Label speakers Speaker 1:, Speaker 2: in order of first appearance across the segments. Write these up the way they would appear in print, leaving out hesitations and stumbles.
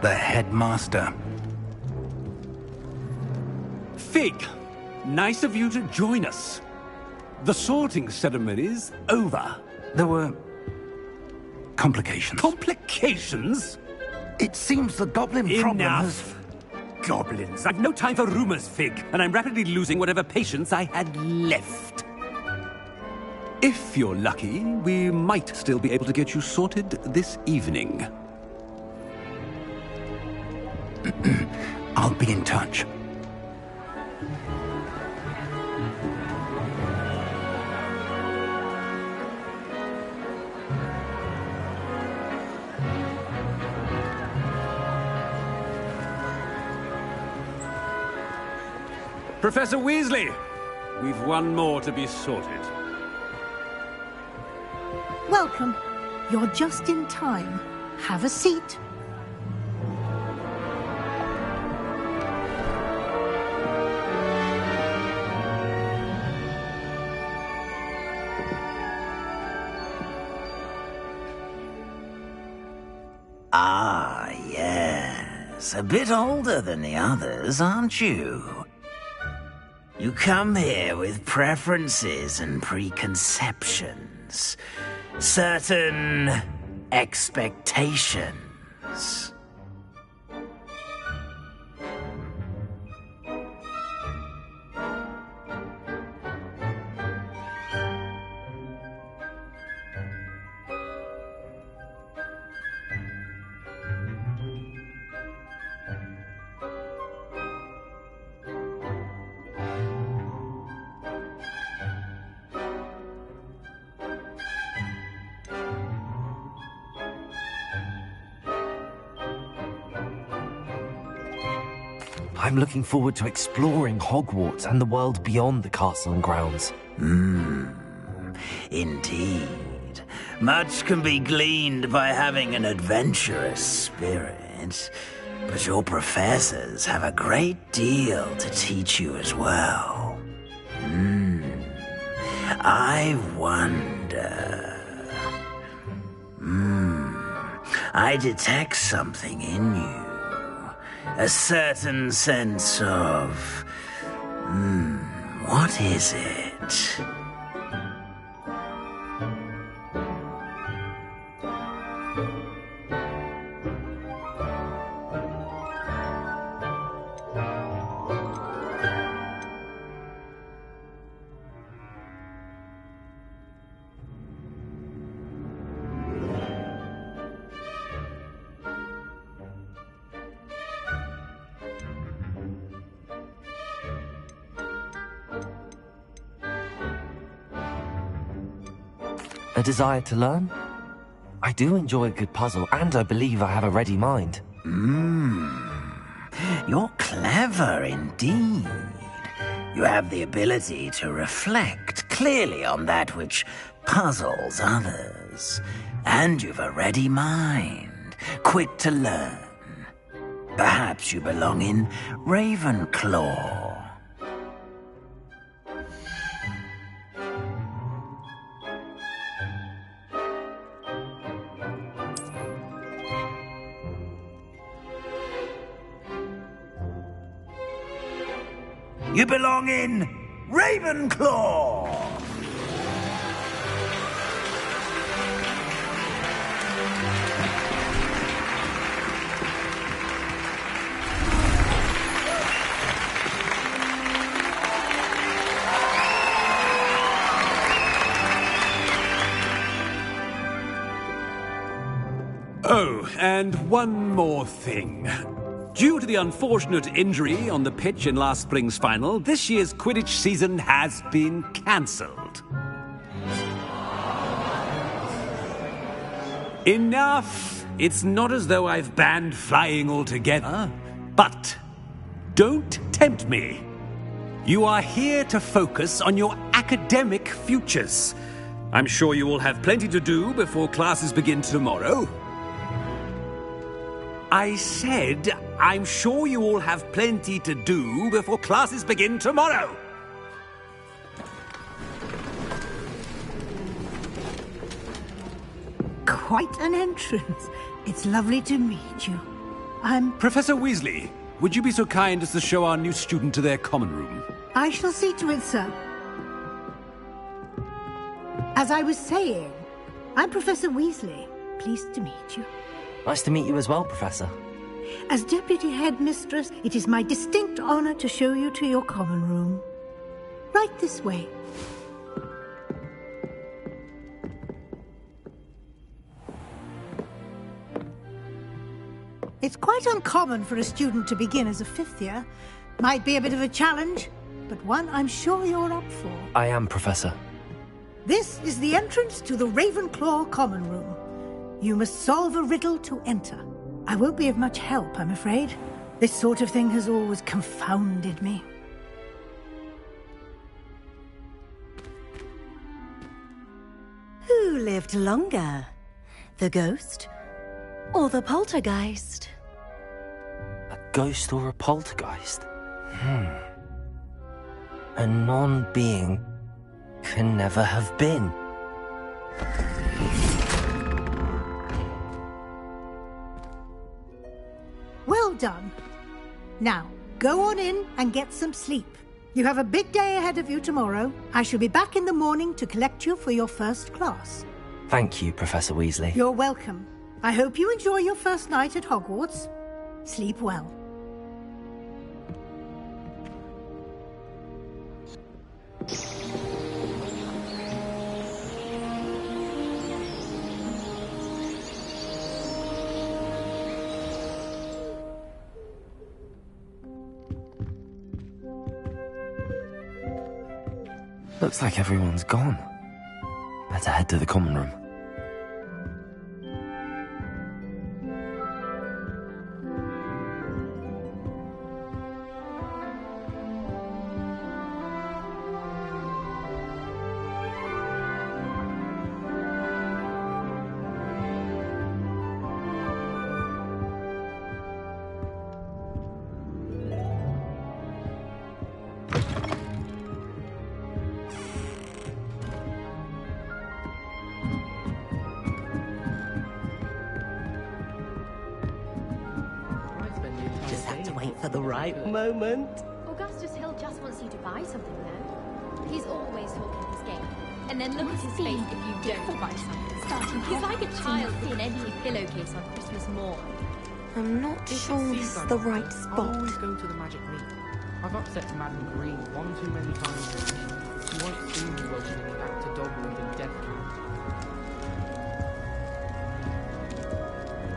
Speaker 1: the headmaster.
Speaker 2: Fig, nice of you to join us. The sorting ceremony's over.
Speaker 1: There were complications.
Speaker 2: Complications?
Speaker 1: It seems the goblin problem has...
Speaker 2: Enough! Goblins. I've no time for rumors, Fig, and I'm rapidly losing whatever patience I had left. If you're lucky, we might still be able to get you sorted this evening.
Speaker 1: I'll be in touch.
Speaker 2: Professor Weasley, we've one more to be sorted.
Speaker 3: Welcome. You're just in time. Have a seat.
Speaker 4: Ah, yes. A bit older than the others, aren't you? You come here with preferences and preconceptions. Certain expectations.
Speaker 5: I'm looking forward to exploring Hogwarts and the world beyond the castle and grounds.
Speaker 4: Indeed. Much can be gleaned by having an adventurous spirit, but your professors have a great deal to teach you as well. I wonder... I detect something in you. A certain sense of... what is it?
Speaker 5: A desire to learn? I do enjoy a good puzzle, and I believe I have a ready mind.
Speaker 4: You're clever indeed. You have the ability to reflect clearly on that which puzzles others. And you've a ready mind, quick to learn. Perhaps you belong in Ravenclaw. You belong in Ravenclaw!
Speaker 2: Oh, and one more thing. Due to the unfortunate injury on the pitch in last spring's final, this year's Quidditch season has been cancelled. Enough! It's not as though I've banned flying altogether, but don't tempt me. You are here to focus on your academic futures. I'm sure you will have plenty to do before classes begin tomorrow. I said, I'm sure you all have plenty to do before classes begin tomorrow.
Speaker 3: Quite an entrance. It's lovely to meet you.
Speaker 2: Professor Weasley, would you be so kind as to show our new student to their common room?
Speaker 3: I shall see to it, sir. As I was saying, I'm Professor Weasley. Pleased to meet you.
Speaker 5: Nice to meet you as well, Professor.
Speaker 3: As Deputy Headmistress, it is my distinct honor to show you to your common room. Right this way. It's quite uncommon for a student to begin as a fifth year. Might be a bit of a challenge, but one I'm sure you're up for.
Speaker 5: I am, Professor.
Speaker 3: This is the entrance to the Ravenclaw common room. You must solve a riddle to enter. I won't be of much help, I'm afraid. This sort of thing has always confounded me.
Speaker 6: Who lived longer? The ghost or the poltergeist?
Speaker 5: A ghost or a poltergeist? A non-being can never have been.
Speaker 3: Well done. Now, go on in and get some sleep. You have a big day ahead of you tomorrow. I shall be back in the morning to collect you for your first class.
Speaker 5: Thank you, Professor Weasley.
Speaker 3: You're welcome. I hope you enjoy your first night at Hogwarts. Sleep well.
Speaker 5: Looks like everyone's gone. Better head to the common room.
Speaker 7: For the right moment.
Speaker 8: Augustus Hill just wants you to buy something, though. He's always talking his game. And then look at his face if you don't buy something. He's like a child with an empty pillowcase on Christmas morn.
Speaker 6: I'm not sure this is the right
Speaker 9: I
Speaker 6: spot.
Speaker 9: always go to the Magic Meet. I've upset Madam Green one too many times already. She won't soon be welcoming me back to Dogwood and Death Camp.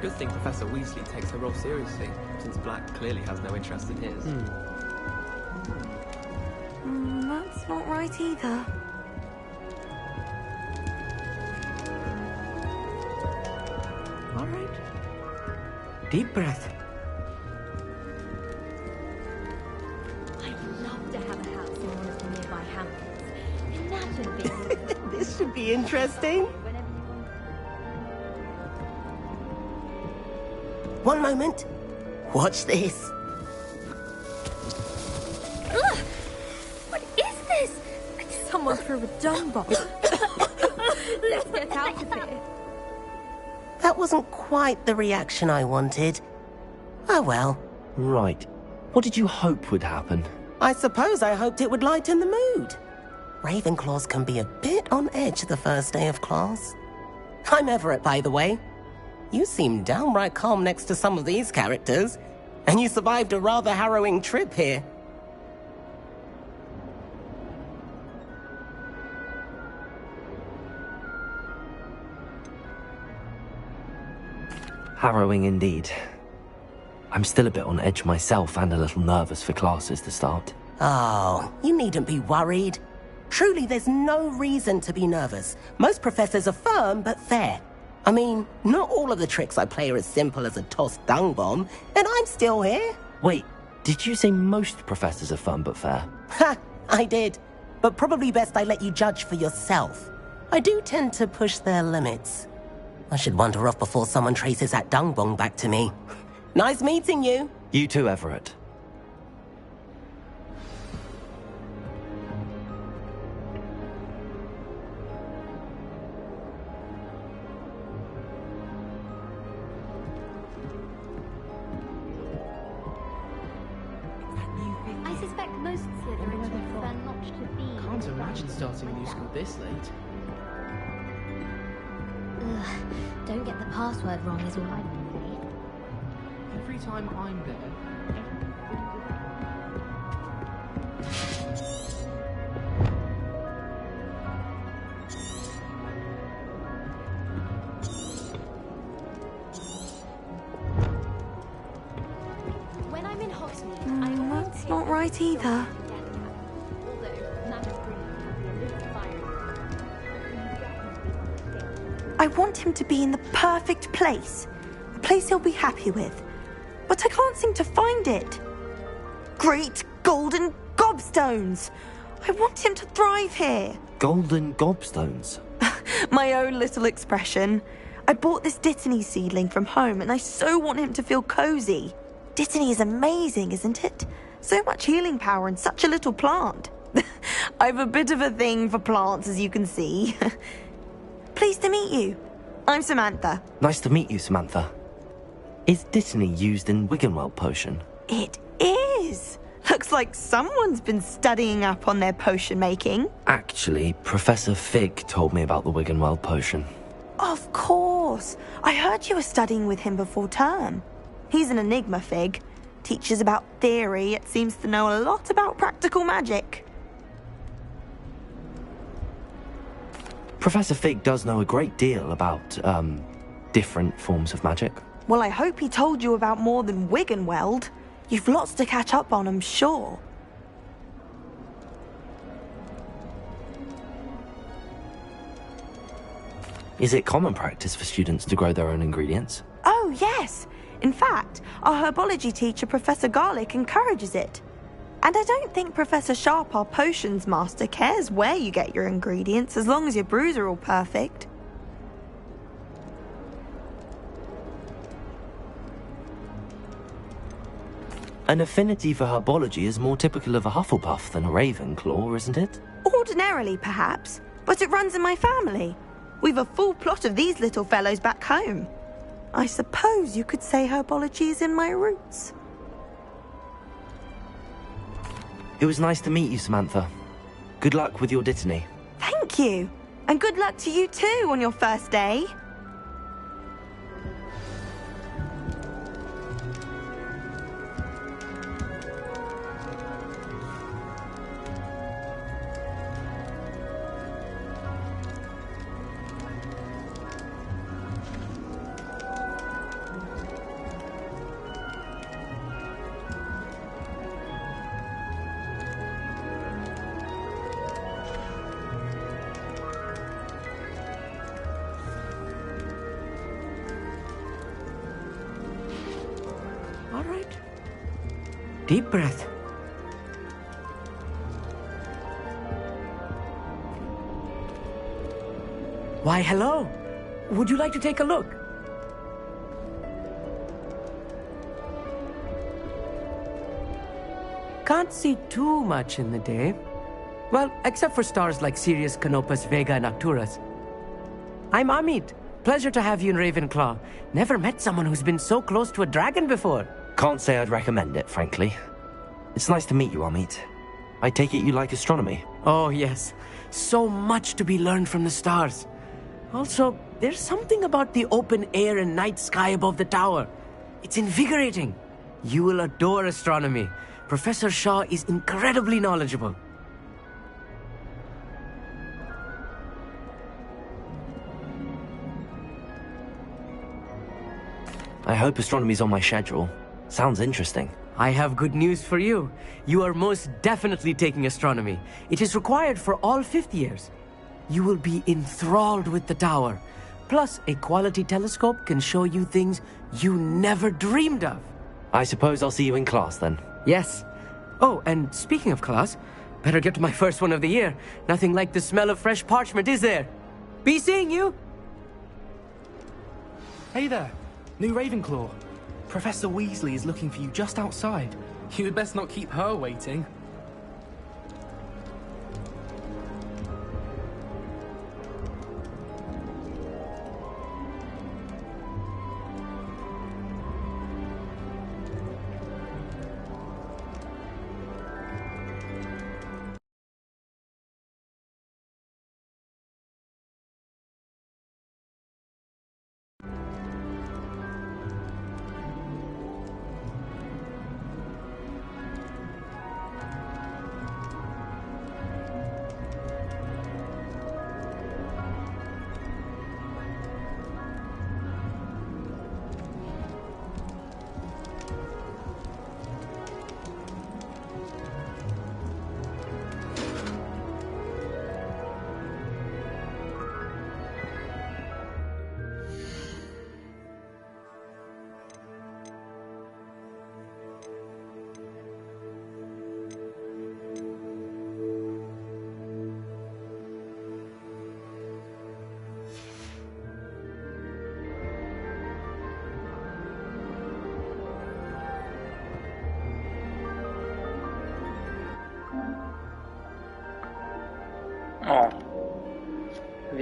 Speaker 10: Good thing Professor Weasley takes her role seriously, since Black clearly has no interest in his.
Speaker 6: That's not right either.
Speaker 7: All right. Deep breath.
Speaker 8: I'd love to have a house in one of the nearby hamlets. Imagine being
Speaker 7: This should be interesting.
Speaker 8: whenever you want.
Speaker 7: One moment. Watch this.
Speaker 8: Ugh! What is this?
Speaker 6: Someone threw a dung bomb.
Speaker 8: Let's get out of here.
Speaker 7: That wasn't quite the reaction I wanted. Oh well.
Speaker 5: Right. What did you hope would happen?
Speaker 7: I suppose I hoped it would lighten the mood. Ravenclaws can be a bit on edge the first day of class. I'm Everett, by the way. You seem downright calm next to some of these characters, and you survived a rather harrowing trip here.
Speaker 5: Harrowing indeed. I'm still a bit on edge myself and a little nervous for classes to start.
Speaker 7: Oh, you needn't be worried. Truly, there's no reason to be nervous. Most professors are firm but fair. I mean, not all of the tricks I play are as simple as a tossed dung bomb, and I'm still here.
Speaker 5: Wait, did you say most professors are fun but fair?
Speaker 7: Ha, I did. But probably best I let you judge for yourself. I do tend to push their limits. I should wander off before someone traces that dung bomb back to me. Nice meeting you.
Speaker 5: You too, Everett.
Speaker 8: suspect most Slytherins would prefer not to be.
Speaker 9: Can't imagine starting a new school this late.
Speaker 8: Ugh, don't get the password wrong is all I can say.
Speaker 9: Every time I'm there,
Speaker 8: When I'm in Hogsmeade, I always
Speaker 6: That's not right either. I want him to be in the perfect place. A place he'll be happy with. But I can't seem to find it. Great golden gobstones! I want him to thrive here.
Speaker 5: Golden gobstones.
Speaker 6: My own little expression. I bought this Dittany seedling from home and I so want him to feel cozy. Dittany is amazing, isn't it? So much healing power in such a little plant. I've a bit of a thing for plants, as you can see. Pleased to meet you. I'm Samantha.
Speaker 5: Nice to meet you, Samantha. Is Dittany used in Wiggenweld potion?
Speaker 6: It is. Looks like someone's been studying up on their potion making.
Speaker 5: Actually, Professor Fig told me about the Wiggenweld potion.
Speaker 6: Of course. I heard you were studying with him before term. He's an enigma, Fig. Teaches about theory, yet seems to know a lot about practical magic.
Speaker 5: Professor Fig does know a great deal about, different forms of magic.
Speaker 6: Well, I hope he told you about more than Wiggenweld. You've lots to catch up on, I'm sure.
Speaker 5: Is it common practice for students to grow their own ingredients?
Speaker 6: Oh, yes. In fact, our herbology teacher, Professor Garlick, encourages it. And I don't think Professor Sharp, our potions master, cares where you get your ingredients, as long as your brews are all perfect.
Speaker 5: An affinity for herbology is more typical of a Hufflepuff than a Ravenclaw, isn't it?
Speaker 6: Ordinarily, perhaps, but it runs in my family. We've a full plot of these little fellows back home. I suppose you could say herbology is in my roots.
Speaker 5: It was nice to meet you, Samantha. Good luck with your Dittany.
Speaker 6: Thank you. And good luck to you too on your first day.
Speaker 11: All right. Deep breath. Why, hello. Would you like to take a look? Can't see too much in the day. Well, except for stars like Sirius, Canopus, Vega, and Arcturus. I'm Amit. Pleasure to have you in Ravenclaw. Never met someone who's been so close to a dragon before.
Speaker 5: Can't say I'd recommend it, frankly. It's nice to meet you, Amit. I take it you like astronomy?
Speaker 11: Oh, yes. So much to be learned from the stars. Also, there's something about the open air and night sky above the tower. It's invigorating. You will adore astronomy. Professor Shaw is incredibly knowledgeable.
Speaker 5: I hope astronomy's on my schedule. Sounds interesting.
Speaker 11: I have good news for you. You are most definitely taking astronomy. It is required for all fifth years. You will be enthralled with the tower. Plus, a quality telescope can show you things you never dreamed of.
Speaker 5: I suppose I'll see you in class then.
Speaker 11: Yes. Oh, and speaking of class, better get to my first one of the year. Nothing like the smell of fresh parchment, is there? Be seeing you!
Speaker 9: Hey there, new Ravenclaw. Professor Weasley is looking for you just outside. You had best not keep her waiting.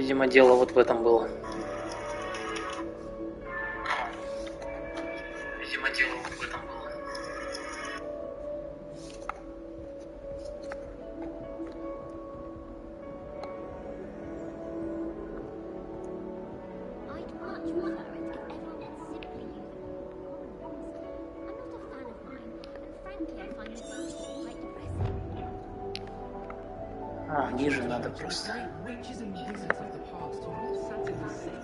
Speaker 9: Видимо, дело вот в этом было. Видимо, дело вот в этом было.
Speaker 8: I'd much prefer it if everyone could simply use the common rooms. I'm not a fan of mine, and frankly, I find this system quite depressing.
Speaker 9: А, ниже надо просто. Witches and wizards of the past who all sat in the same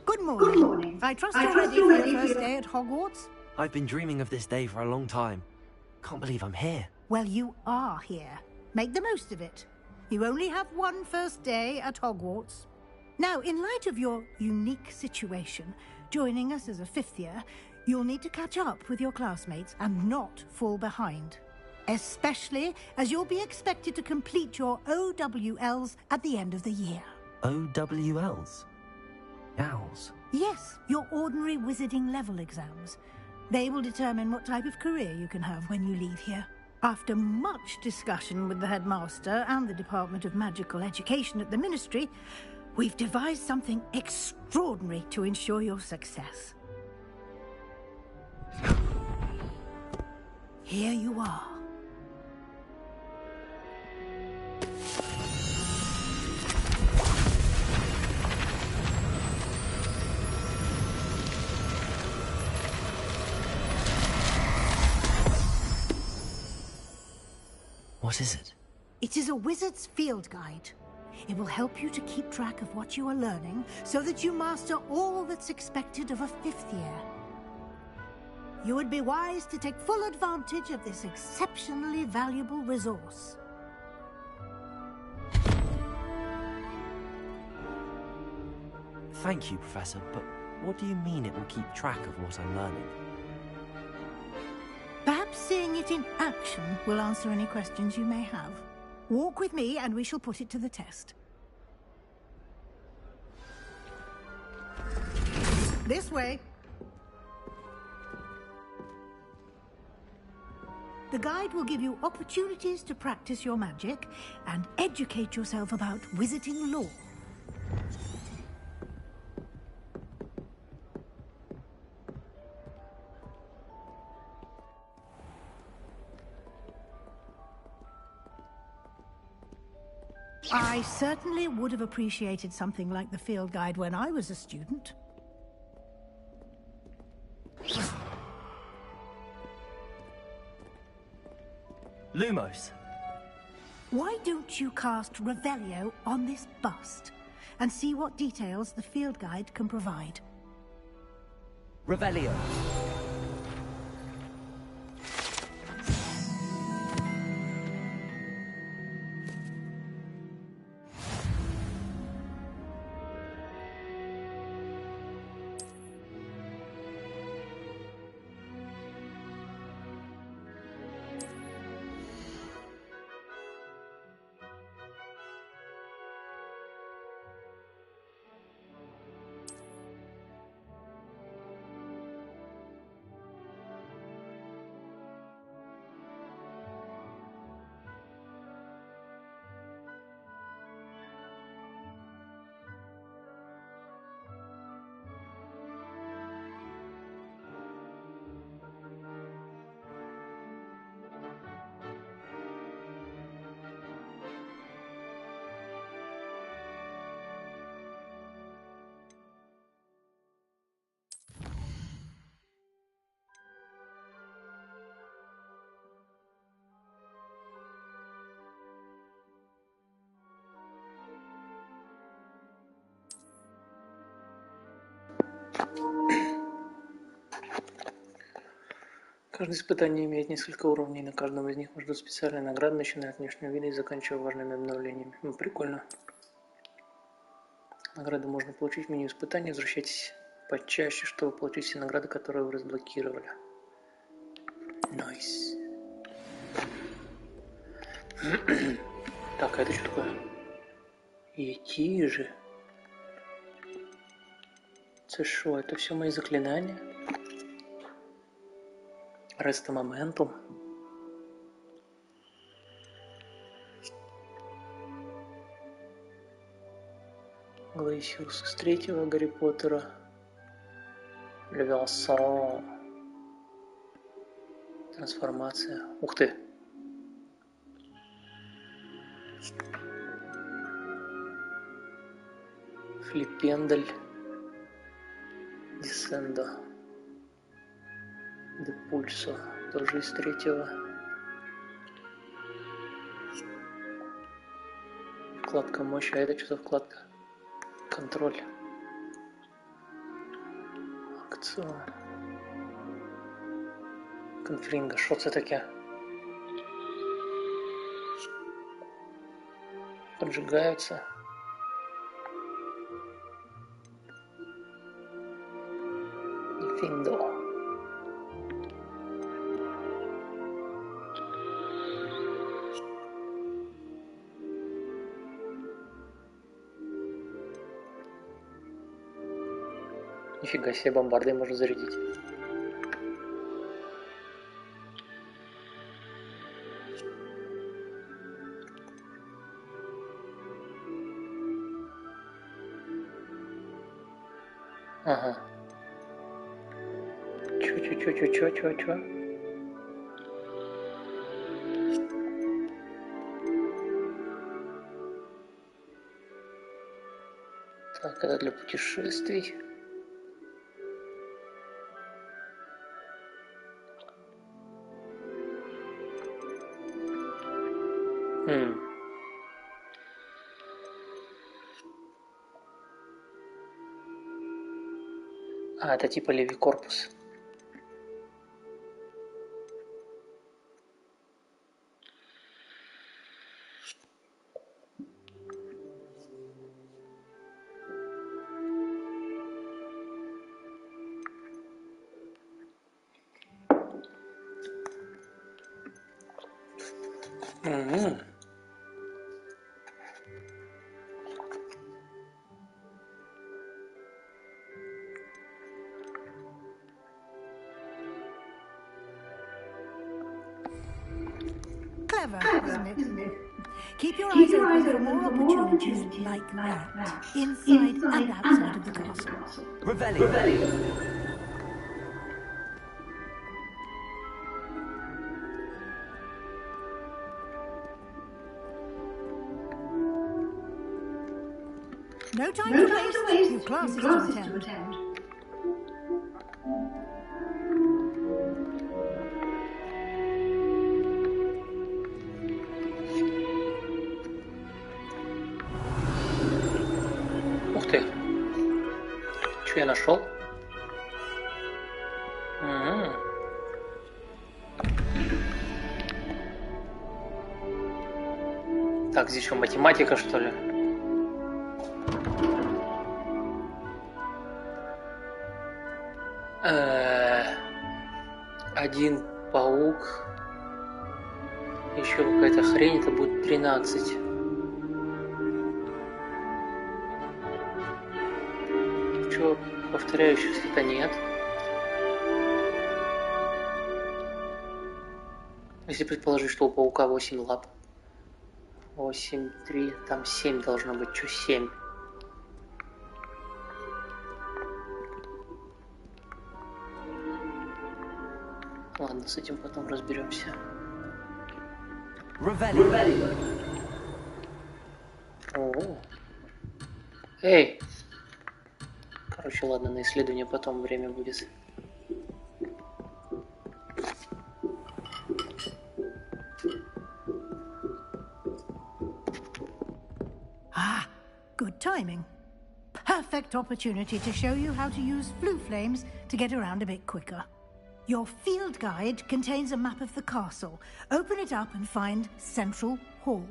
Speaker 9: building.
Speaker 3: Good morning. I trust you're ready for your first day at Hogwarts?
Speaker 5: I've been dreaming of this day for a long time. Can't believe I'm here.
Speaker 3: Well, you are here. Make the most of it. You only have one first day at Hogwarts. Now, in light of your unique situation, joining us as a fifth year, you'll need to catch up with your classmates and not fall behind. Especially as you'll be expected to complete your OWLs at the end of the year.
Speaker 5: OWLs? Owls?
Speaker 3: Yes, your ordinary wizarding level exams. They will determine what type of career you can have when you leave here. After much discussion with the headmaster and the Department of Magical Education at the Ministry, we've devised something extraordinary to ensure your success. Here you are.
Speaker 5: What is it?
Speaker 3: It is a wizard's field guide. It will help you to keep track of what you are learning so that you master all that's expected of a fifth year. You would be wise to take full advantage of this exceptionally valuable resource.
Speaker 5: Thank you, Professor, but what do you mean it will keep track of what I'm learning?
Speaker 3: Perhaps seeing it in action will answer any questions you may have. Walk with me and we shall put it to the test. This way. The guide will give you opportunities to practice your magic and educate yourself about wizarding lore. I certainly would have appreciated something like the field guide when I was a student.
Speaker 5: Lumos.
Speaker 3: Why don't you cast Revelio on this bust and see what details the field guide can provide?
Speaker 5: Revelio.
Speaker 9: Каждое испытание имеет несколько уровней, на каждом из них можно ждать специальные награды, начиная от внешнего вида и заканчивая важными обновлениями. Ну, прикольно. Награды можно получить в меню испытаний, возвращайтесь почаще, чтобы получить все награды, которые вы разблокировали. Найс. Так, а это что такое? Які же? Це що, это все мои заклинания? Реста моментум.
Speaker 12: Глэйсиус из третьего Гарри Поттера. Левиасон. Трансформация. Ух ты. Флипендель. Десендо. Де Пульсо. Тоже из третьего. Вкладка мощь. А это что за вкладка? Контроль. Акцион. Конфлінга. Що це таке? Поджигаются. Финдо. Нифига себе, бомбарды можно зарядить. Ага. Чё? Так, это для путешествий. А, это типа левий корпус.
Speaker 3: Clever, isn't it? Keep your eyes open for more opportunities like that, inside and outside of the castle.
Speaker 5: Revelio.
Speaker 3: No time to waste. Your classes to attend.
Speaker 12: Ух ты. Что я нашел? Так, здесь что, математика, что ли? Один паук. Еще какая-то хрень, это будет 13. Чего повторяющихся-то нет? Если предположить, что у паука 8 лап. 8, 3, там 7 должно быть. Что 7? Ладно, с этим потом разберемся.
Speaker 5: Revelio.
Speaker 12: О. Эй! Короче, ладно, на исследование потом время будет.
Speaker 3: Ah, good timing. Perfect opportunity to show you how to use flue flames to get around a bit quicker. Your field guide contains a map of the castle. Open it up and find Central Hall.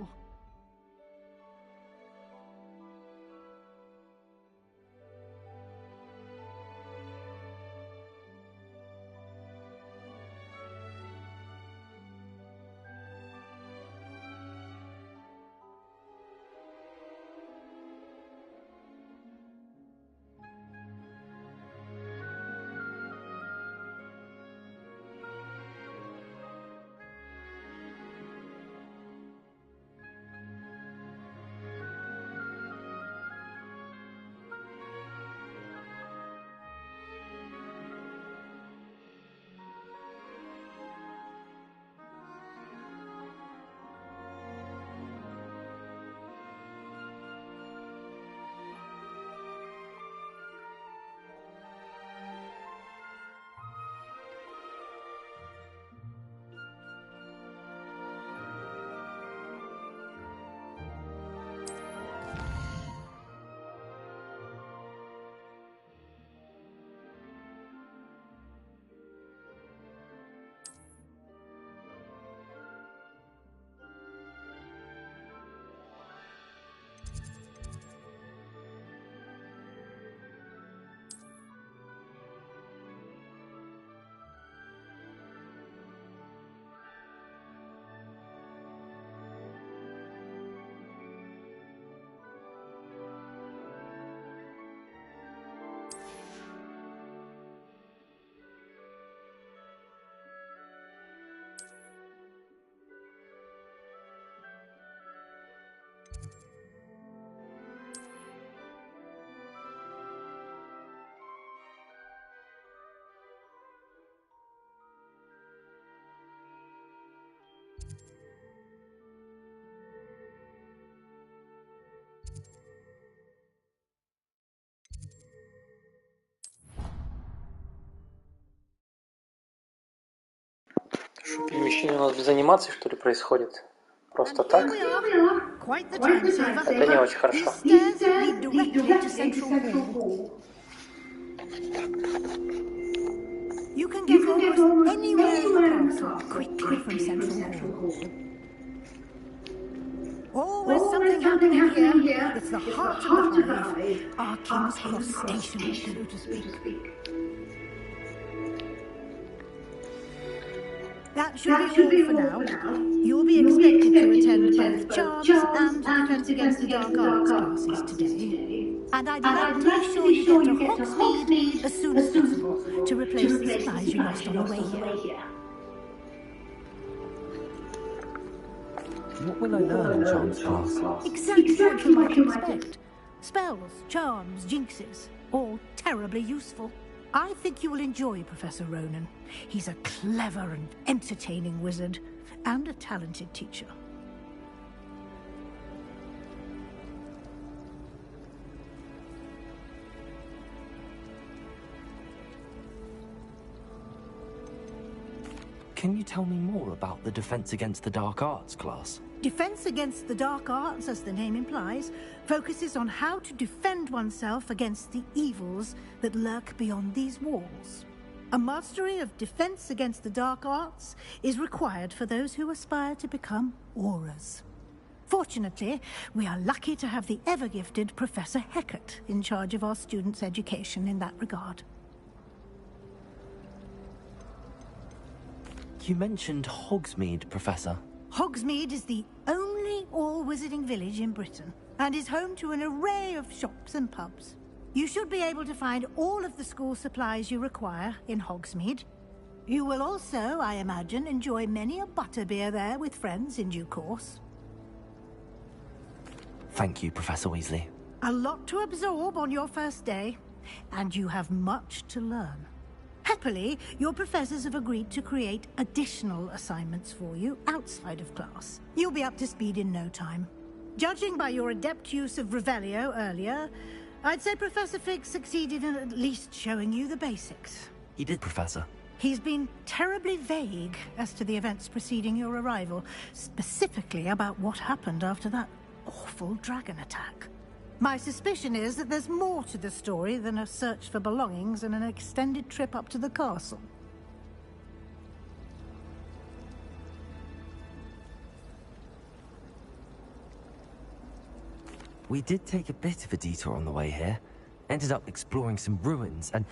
Speaker 12: Что, перемещение у нас без анимации, что ли, происходит? Просто так?
Speaker 3: Quite the time saver.
Speaker 12: Это не очень хорошо.
Speaker 3: These stairs lead directly to Central Hall. You can get almost anywhere in the castle quickly from Central Hall. Always something happening here. It's the heart of the hive. Our King's Cross station, so to speak. That should be all for now. You'll be expected to attend both Charms and Defense Against the Dark Arts classes today. And I'd like to be sure you get to Hogsmeade as soon as possible to replace the supplies you lost on the way here.
Speaker 5: What will I learn in Charms class?
Speaker 3: Exactly what you might expect. Spells, charms, jinxes, all terribly useful. I think you will enjoy Professor Ronan. He's a clever and entertaining wizard, and a talented teacher.
Speaker 5: Can you tell me more about the Defense Against the Dark Arts class?
Speaker 3: Defense Against the Dark Arts, as the name implies, focuses on how to defend oneself against the evils that lurk beyond these walls. A mastery of Defense Against the Dark Arts is required for those who aspire to become Aurors. Fortunately, we are lucky to have the ever-gifted Professor Hecat in charge of our students' education in that regard.
Speaker 5: You mentioned Hogsmeade, Professor.
Speaker 3: Hogsmeade is the only all-wizarding village in Britain, and is home to an array of shops and pubs. You should be able to find all of the school supplies you require in Hogsmeade. You will also, I imagine, enjoy many a butterbeer there with friends in due course.
Speaker 5: Thank you, Professor Weasley.
Speaker 3: A lot to absorb on your first day, and you have much to learn. Happily, your professors have agreed to create additional assignments for you outside of class. You'll be up to speed in no time. Judging by your adept use of Revelio earlier, I'd say Professor Fig succeeded in at least showing you the basics.
Speaker 5: He did, Professor.
Speaker 3: He's been terribly vague as to the events preceding your arrival, specifically about what happened after that awful dragon attack. My suspicion is that there's more to the story than a search for belongings and an extended trip up to the castle.
Speaker 5: We did take a bit of a detour on the way here. Ended up exploring some ruins, and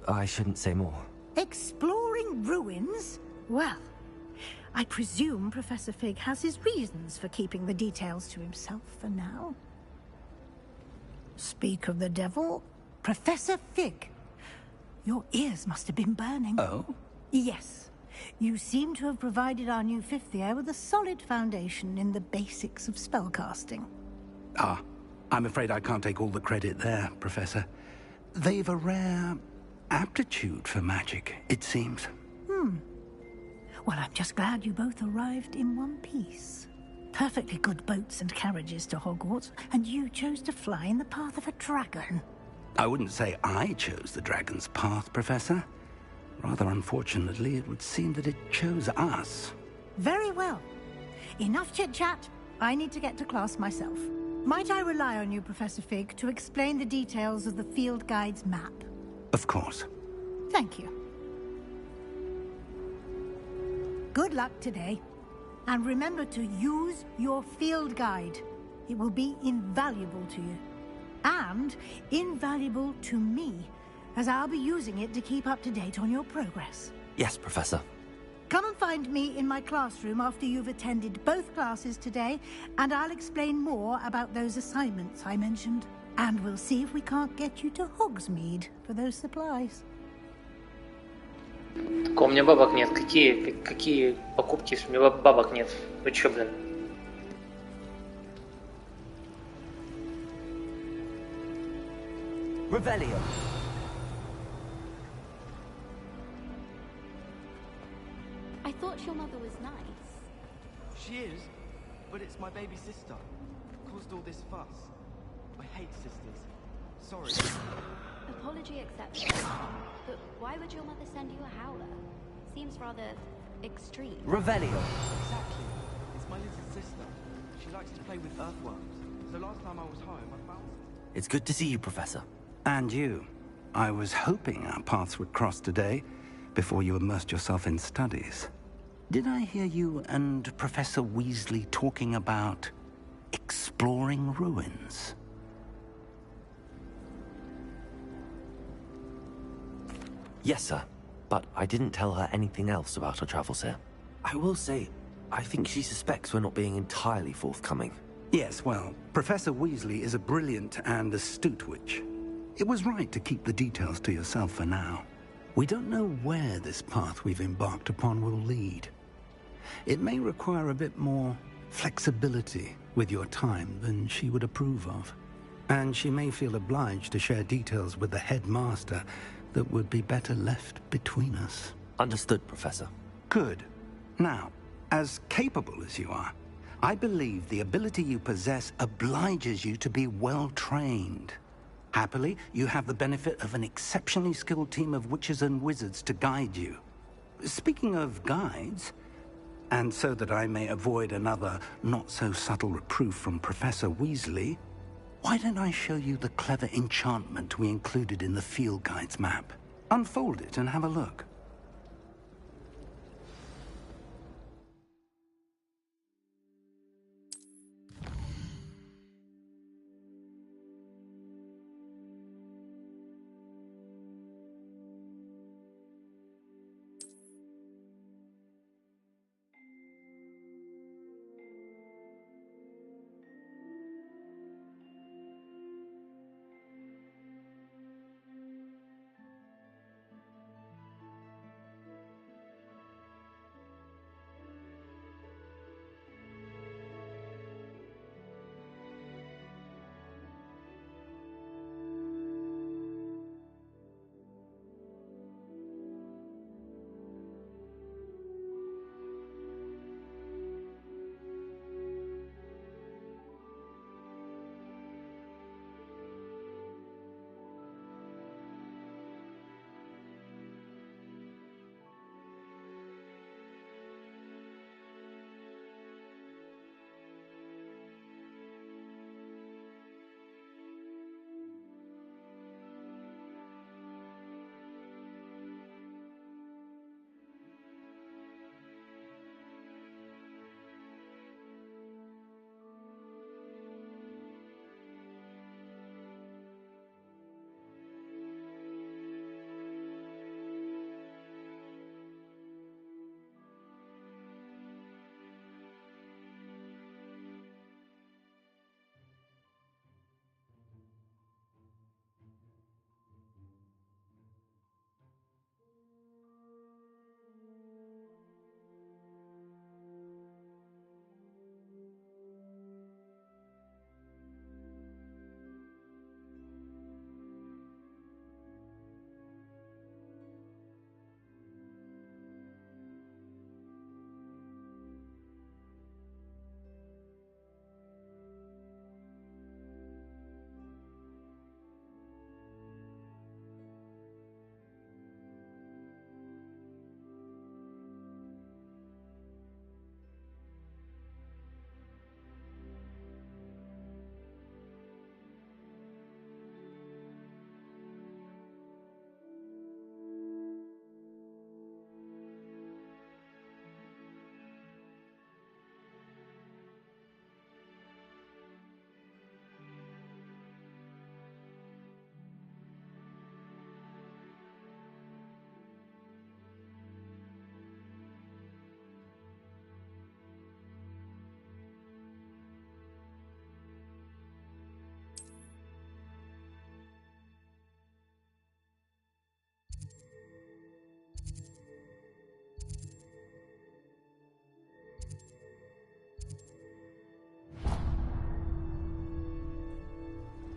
Speaker 5: I shouldn't say more.
Speaker 3: Exploring ruins? Well, I presume Professor Fig has his reasons for keeping the details to himself for now. Speak of the devil, Professor Fig. Your ears must have been burning.
Speaker 1: Oh?
Speaker 3: Yes. You seem to have provided our new fifth year with a solid foundation in the basics of spellcasting.
Speaker 1: Ah, I'm afraid I can't take all the credit there, Professor. They've a rare aptitude for magic, it seems.
Speaker 3: Well, I'm just glad you both arrived in one piece. Perfectly good boats and carriages to Hogwarts, and you chose to fly in the path of a dragon.
Speaker 1: I wouldn't say I chose the dragon's path, Professor. Rather unfortunately, it would seem that it chose us.
Speaker 3: Very well. Enough chit-chat. I need to get to class myself. Might I rely on you, Professor Fig, to explain the details of the field guide's map?
Speaker 1: Of course.
Speaker 3: Thank you. Good luck today. And remember to use your field guide. It will be invaluable to you. And invaluable to me, as I'll be using it to keep up to date on your progress.
Speaker 5: Yes, Professor.
Speaker 3: Come and find me in my classroom after you've attended both classes today, and I'll explain more about those assignments I mentioned. And we'll see if we can't get you to Hogsmeade for those supplies.
Speaker 12: Так у меня бабок нет. Какие покупки, если у меня бабок нет? Вы чё, блин?
Speaker 11: Revelio.
Speaker 8: I thought your mother was nice.
Speaker 9: She is, but it's my baby sister. Caused all this fuss. I hate sisters. Sorry.
Speaker 8: Apology accepted. But why would your mother send you a howler? Seems rather extreme.
Speaker 5: Revelio.
Speaker 9: Exactly. It's my little sister. She likes to play with earthworms. So last time I was home, I found some.
Speaker 5: It's good to see you, Professor.
Speaker 1: And you. I was hoping our paths would cross today, before you immersed yourself in studies. Did I hear you and Professor Weasley talking about exploring ruins?
Speaker 5: Yes, sir. But I didn't tell her anything else about our travels here. I will say, I think she suspects we're not being entirely forthcoming.
Speaker 1: Yes, well, Professor Weasley is a brilliant and astute witch. It was right to keep the details to yourself for now. We don't know where this path we've embarked upon will lead. It may require a bit more flexibility with your time than she would approve of. And she may feel obliged to share details with the headmaster that would be better left between us.
Speaker 5: Understood, Professor.
Speaker 1: Good. Now, as capable as you are, I believe the ability you possess obliges you to be well-trained. Happily, you have the benefit of an exceptionally skilled team of witches and wizards to guide you. Speaking of guides, and so that I may avoid another not-so-subtle reproof from Professor Weasley, why don't I show you the clever enchantment we included in the field guide's map? Unfold it and have a look.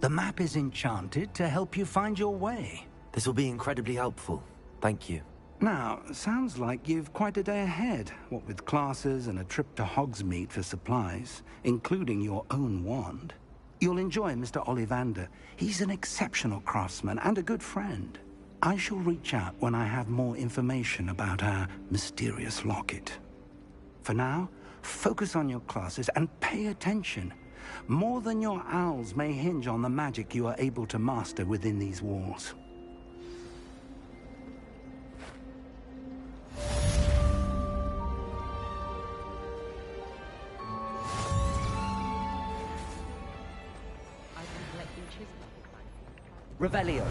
Speaker 1: The map is enchanted to help you find your way.
Speaker 5: This will be incredibly helpful. Thank you.
Speaker 1: Now, sounds like you've quite a day ahead, what with classes and a trip to Hogsmeade for supplies, including your own wand. You'll enjoy Mr. Ollivander. He's an exceptional craftsman and a good friend. I shall reach out when I have more information about our mysterious locket. For now, focus on your classes and pay attention. More than your owls may hinge on the magic you are able to master within these walls.
Speaker 11: Revelio.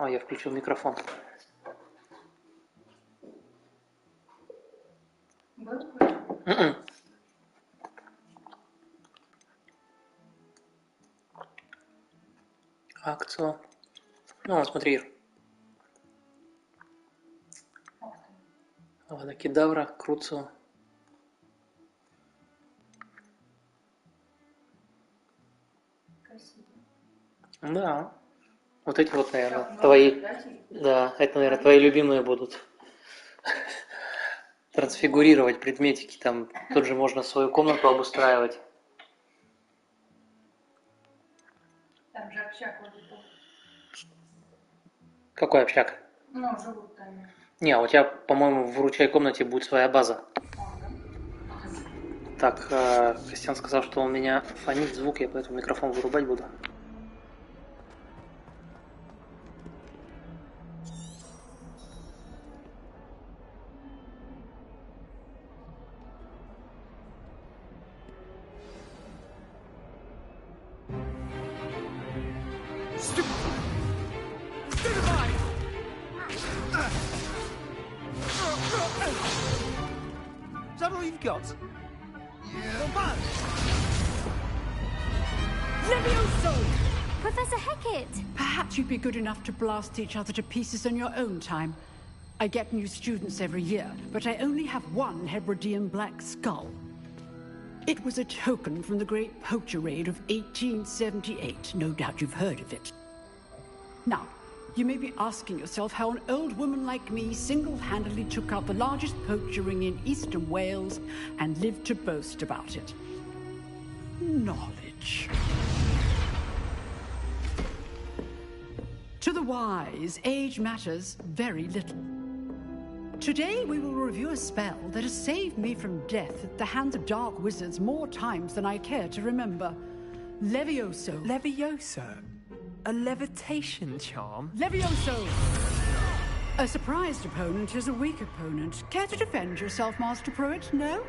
Speaker 12: А, я включил микрофон. Акцию. Ну, вот смотри, Ир. Авада Кедавра, Круцо. Да. Вот эти вот, наверное, твои... Да, это, наверное, твои любимые будут. Трансфигурировать предметики. Там тут же можно свою комнату обустраивать.
Speaker 13: Там же общак вот был.
Speaker 12: Какой общак?
Speaker 13: Ну, живут там.
Speaker 12: Не, у тебя, по-моему, в вручай комнате будет своя база. Так, Костян сказал, что у меня фонит звук, я поэтому микрофон вырубать буду.
Speaker 2: Is that all you've got? Yeah.
Speaker 14: Levioso! Professor Hecat! Perhaps you'd be good enough to blast each other to pieces on your own time. I get new students every year, but I only have one Hebridean black skull. It was a token from the Great Poacher Raid of 1878. No doubt you've heard of it. Now, you may be asking yourself how an old woman like me single-handedly took out the largest poacher ring in eastern Wales and lived to boast about it. Knowledge. To the wise, age matters very little. Today we will review a spell that has saved me from death at the hands of dark wizards more times than I care to remember. Levioso.
Speaker 10: Levioso? A levitation charm?
Speaker 14: Levioso! A surprised opponent is a weak opponent. Care to defend yourself, Master Pruitt? No?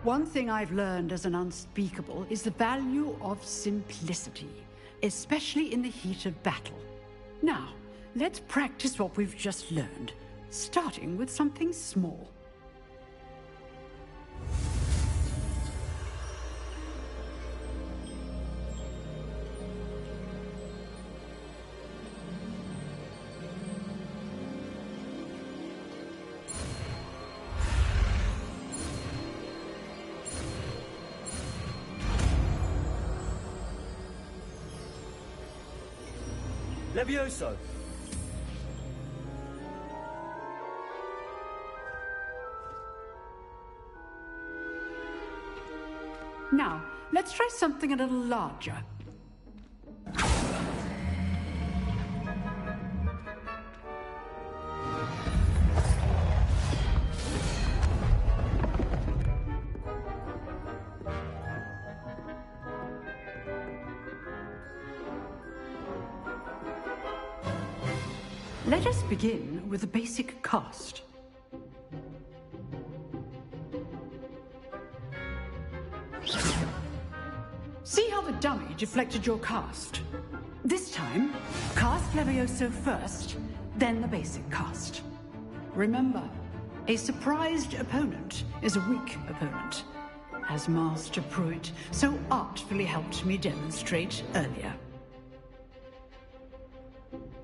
Speaker 14: One thing I've learned as an unspeakable is the value of simplicity, especially in the heat of battle. Now, let's practice what we've just learned, starting with something small.
Speaker 2: Levioso!
Speaker 14: Now, let's try something a little larger. Let us begin with a basic cast. See how the dummy deflected your cast? This time, cast Levioso first, then the basic cast. Remember, a surprised opponent is a weak opponent, as Master Pruitt so artfully helped me demonstrate earlier.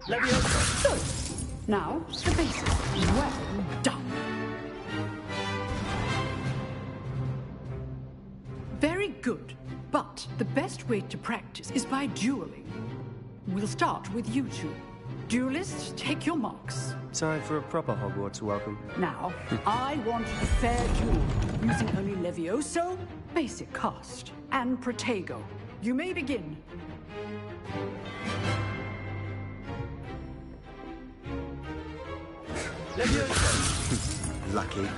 Speaker 2: Levioso!
Speaker 14: Good. Now, the basic. Well done. Very good. But the best way to practice is by dueling. We'll start with you two. Duelists, take your marks.
Speaker 10: Time for a proper Hogwarts welcome.
Speaker 14: Now, I want a fair duel, using only Levioso, basic cast, and Protego. You may begin.
Speaker 2: Levioso!
Speaker 5: Lucky.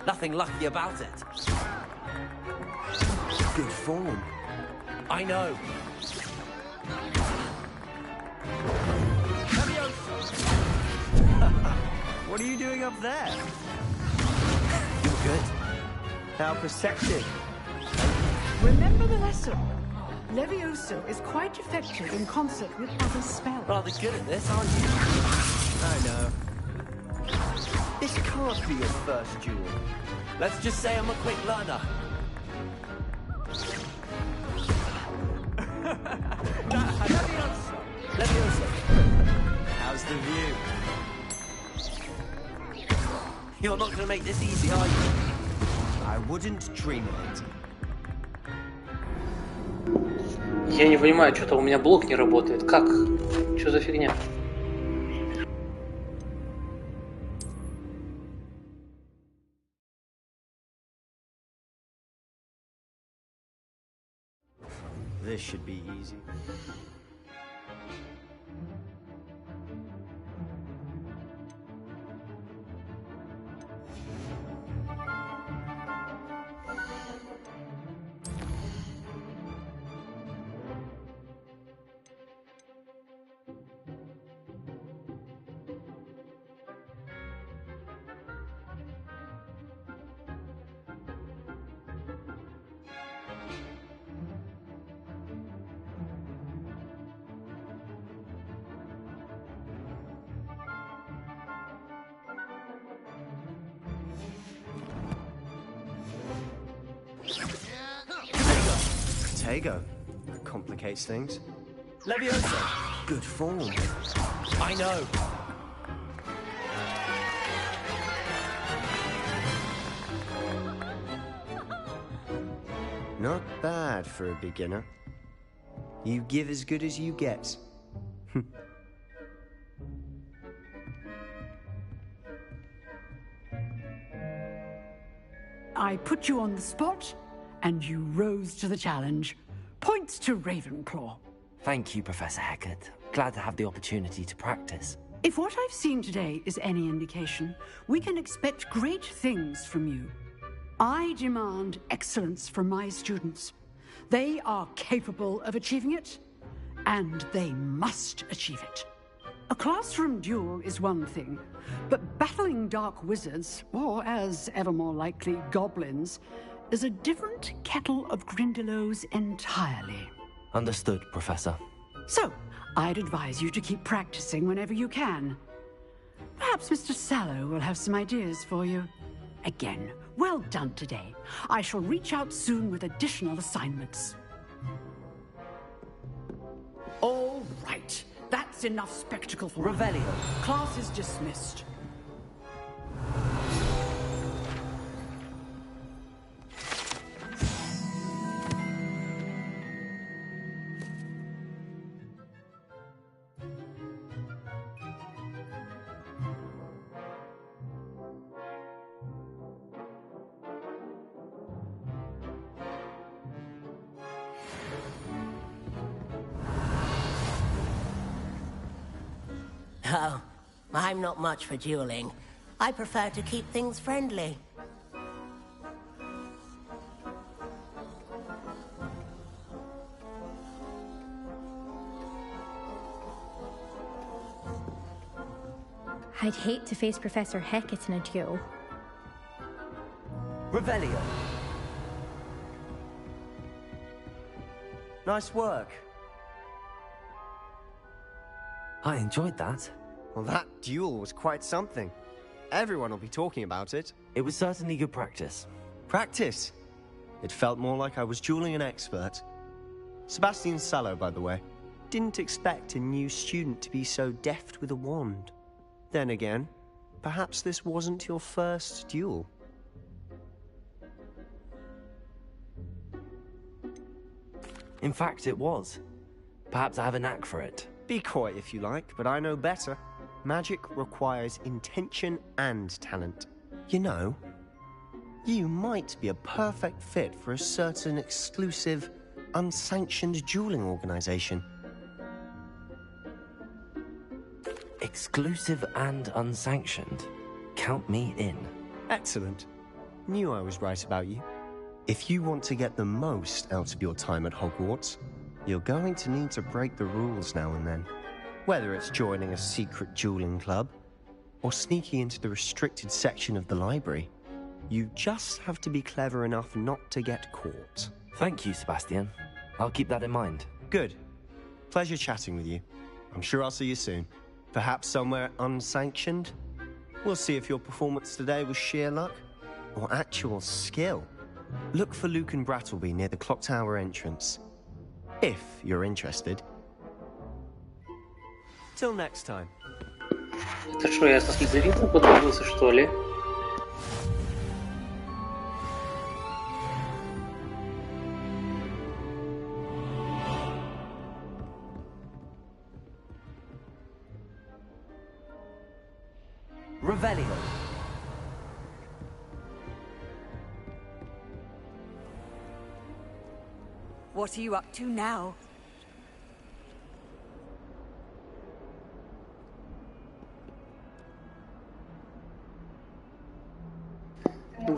Speaker 5: Nothing lucky about it.
Speaker 2: Good form.
Speaker 5: I know.
Speaker 2: What are you doing up there?
Speaker 5: You're good.
Speaker 2: How perceptive.
Speaker 14: Remember the lesson. Levioso is quite effective in concert with other spells.
Speaker 5: Rather good at this, aren't you?
Speaker 2: I know. This can't be your first duel.
Speaker 5: Let's just say I'm a quick learner.
Speaker 2: Levioso. How's the view?
Speaker 15: You're not going to make this easy, are you? I wouldn't dream of it.
Speaker 12: Я не понимаю, что-то у меня блок не работает. Как? Что за фигня?
Speaker 15: This should be easy. Tego. Complicates things.
Speaker 16: Leviosa.
Speaker 15: Good form.
Speaker 16: I know.
Speaker 15: Not bad for a beginner. You give as good as you get.
Speaker 14: I put you on the spot, and you rose to the challenge. Points to Ravenclaw.
Speaker 5: Thank you, Professor Hecat. Glad to have the opportunity to practice.
Speaker 14: If what I've seen today is any indication, we can expect great things from you. I demand excellence from my students. They are capable of achieving it, and they must achieve it. A classroom duel is one thing, but battling dark wizards, or as ever more likely, goblins, is a different kettle of Grindylows entirely.
Speaker 5: Understood, Professor.
Speaker 14: So, I'd advise you to keep practicing whenever you can. Perhaps Mr. Sallow will have some ideas for you. Again, well done today. I shall reach out soon with additional assignments. All right. That's enough spectacle for
Speaker 11: Revelio.
Speaker 14: Class is dismissed.
Speaker 7: Oh, I'm not much for dueling. I prefer to keep things friendly.
Speaker 8: I'd hate to face Professor Hecat in a duel.
Speaker 16: Revelio.
Speaker 15: Nice work.
Speaker 5: I enjoyed that.
Speaker 15: Well, that duel was quite something. Everyone will be talking about it.
Speaker 5: It was certainly good practice.
Speaker 15: Practice? It felt more like I was dueling an expert. Sebastian Sallow, by the way. Didn't expect a new student to be so deft with a wand. Then again, perhaps this wasn't your first duel.
Speaker 5: In fact, it was. Perhaps I have a knack for it.
Speaker 15: Be coy if you like, but I know better. Magic requires intention and talent. You know, you might be a perfect fit for a certain exclusive, unsanctioned dueling organization.
Speaker 5: Exclusive and unsanctioned. Count me in.
Speaker 15: Excellent. Knew I was right about you. If you want to get the most out of your time at Hogwarts, you're going to need to break the rules now and then. Whether it's joining a secret dueling club, or sneaking into the restricted section of the library, you just have to be clever enough not to get caught.
Speaker 5: Thank you, Sebastian. I'll keep that in mind.
Speaker 15: Good. Pleasure chatting with you. I'm sure I'll see you soon. Perhaps somewhere unsanctioned? We'll see if your performance today was sheer luck, or actual skill. Look for Luke and Brattleby near the Clock Tower entrance. If you're interested. Till next time.
Speaker 12: Это что, я со Слизерина подругился, что ли?
Speaker 17: What are you up to now?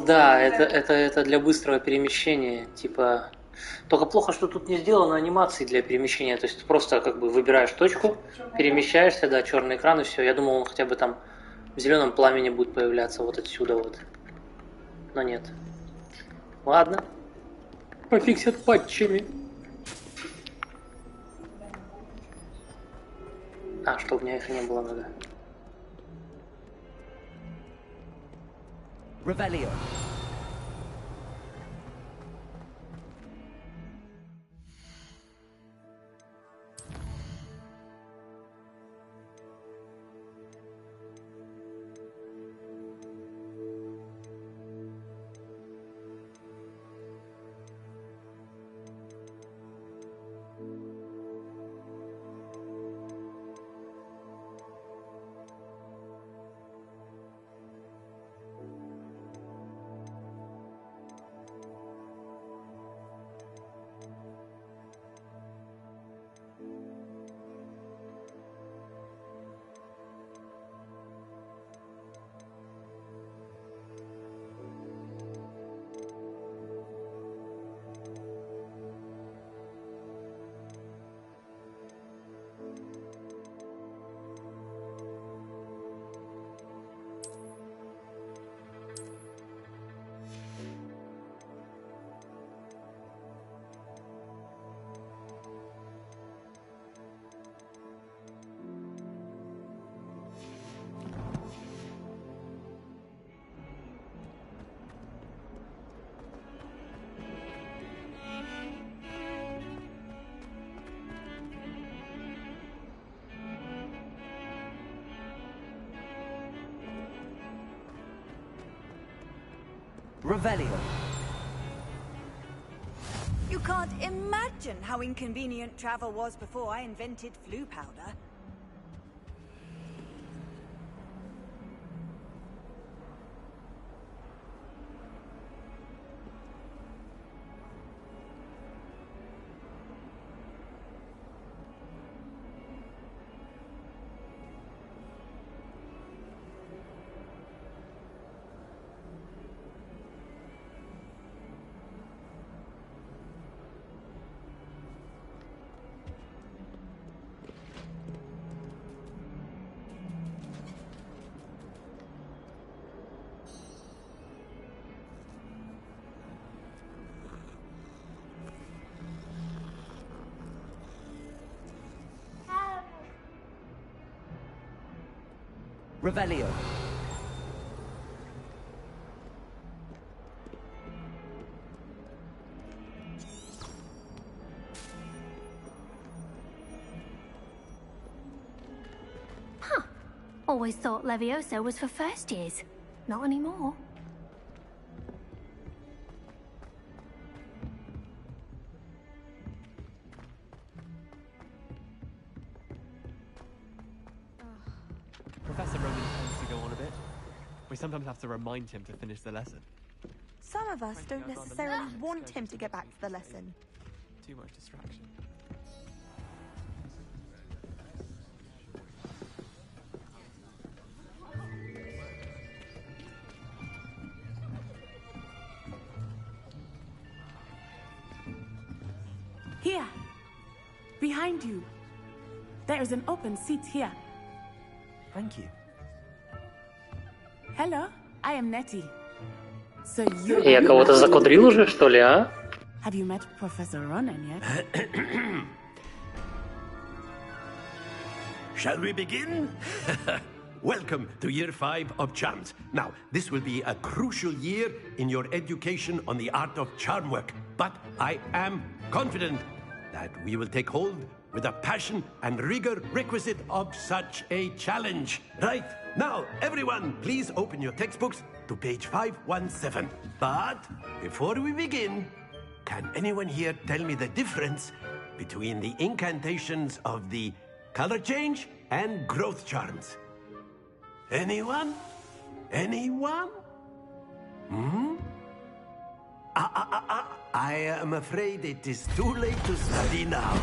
Speaker 12: Да, это для быстрого перемещения, типа... Только плохо, что тут не сделано анимации для перемещения, то есть ты просто как бы выбираешь точку, перемещаешься, да, черный экран и все. Я думал, он хотя бы там в зеленом пламени будет появляться вот отсюда вот. Но нет. Ладно. Пофиксят патчами. А, что у меня их не было, да.
Speaker 16: Revelio. Revelio.
Speaker 17: You can't imagine how inconvenient travel was before I invented flu powder.
Speaker 16: Revelio.
Speaker 18: Huh. Always thought Levioso was for first years. Not anymore.
Speaker 10: Professor Roman tends to go on a bit. We sometimes have to remind him to finish the lesson.
Speaker 6: Some of us don't necessarily want him to get back to the lesson.
Speaker 10: Too much distraction.
Speaker 19: Here. Behind you. There is an open seat here.
Speaker 5: Thank you.
Speaker 19: Hello, I am Nettie. So you...
Speaker 12: Я кого-то закудрил уже, что ли, а?
Speaker 19: Have you met Professor Ronan yet?
Speaker 20: Shall we begin? Welcome to Year 5 of Charms. Now, this will be a crucial year in your education on the art of charm work. But I am confident that we will take hold with the passion and rigor requisite of such a challenge. Right, now, everyone, please open your textbooks to page 517. But before we begin, can anyone here tell me the difference between the incantations of the color change and growth charms? Anyone? Anyone? Hmm? I am afraid it is too late to study now.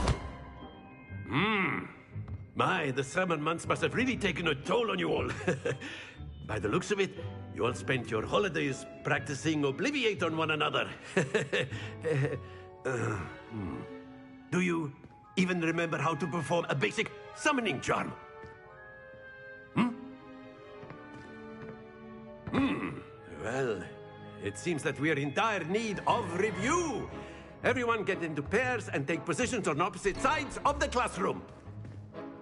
Speaker 20: My, the summer months must have really taken a toll on you all. By the looks of it, you all spent your holidays practicing Obliviate on one another. Do you even remember how to perform a basic summoning charm? Well, it seems that we are in dire need of review. Everyone get into pairs and take positions on opposite sides of the classroom.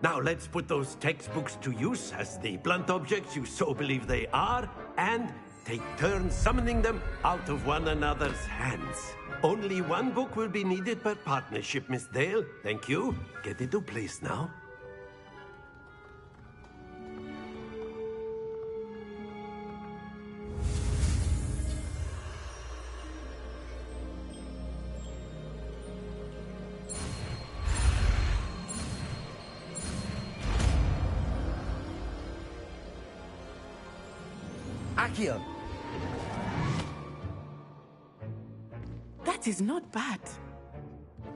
Speaker 20: Now let's put those textbooks to use as the blunt objects you so believe they are, and take turns summoning them out of one another's hands. Only one book will be needed per partnership, Miss Dale. Thank you. Get into place now.
Speaker 11: Accio!
Speaker 19: That is not bad.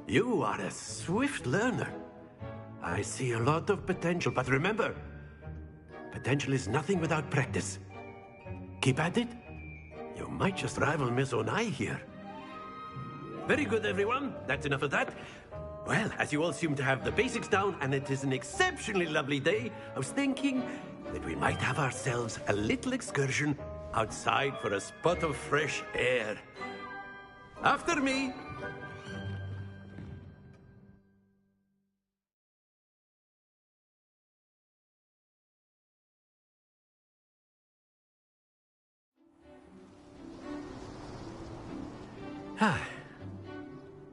Speaker 20: You are a swift learner. I see a lot of potential, but remember, potential is nothing without practice. Keep at it. You might just rival Miss Onai here. Very good, everyone. That's enough of that. Well, as you all seem to have the basics down, and it is an exceptionally lovely day, I was thinking that we might have ourselves a little excursion outside for a spot of fresh air. After me.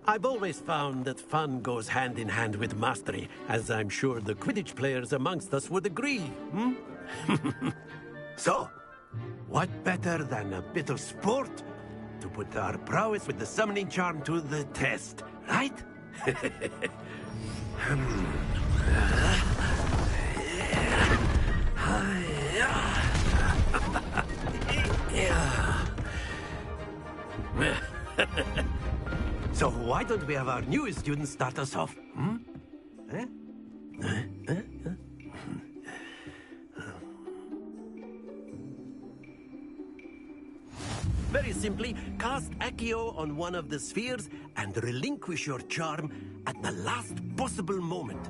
Speaker 20: I've always found that fun goes hand in hand with mastery, as I'm sure the Quidditch players amongst us would agree, So, what better than a bit of sport to put our prowess with the summoning charm to the test, right? So why don't we have our newest student start us off? Very simply, cast Accio on one of the spheres and relinquish your charm at the last possible moment.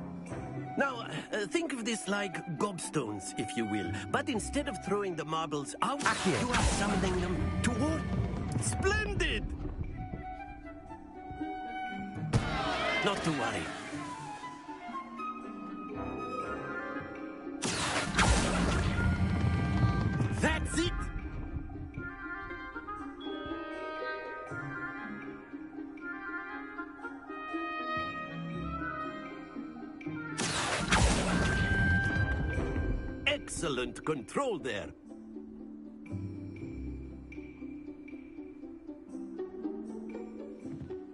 Speaker 20: Now, think of this like gobstones, if you will. But instead of throwing the marbles out, you are summoning them toward... Splendid! Not to worry. That's it! Excellent control there.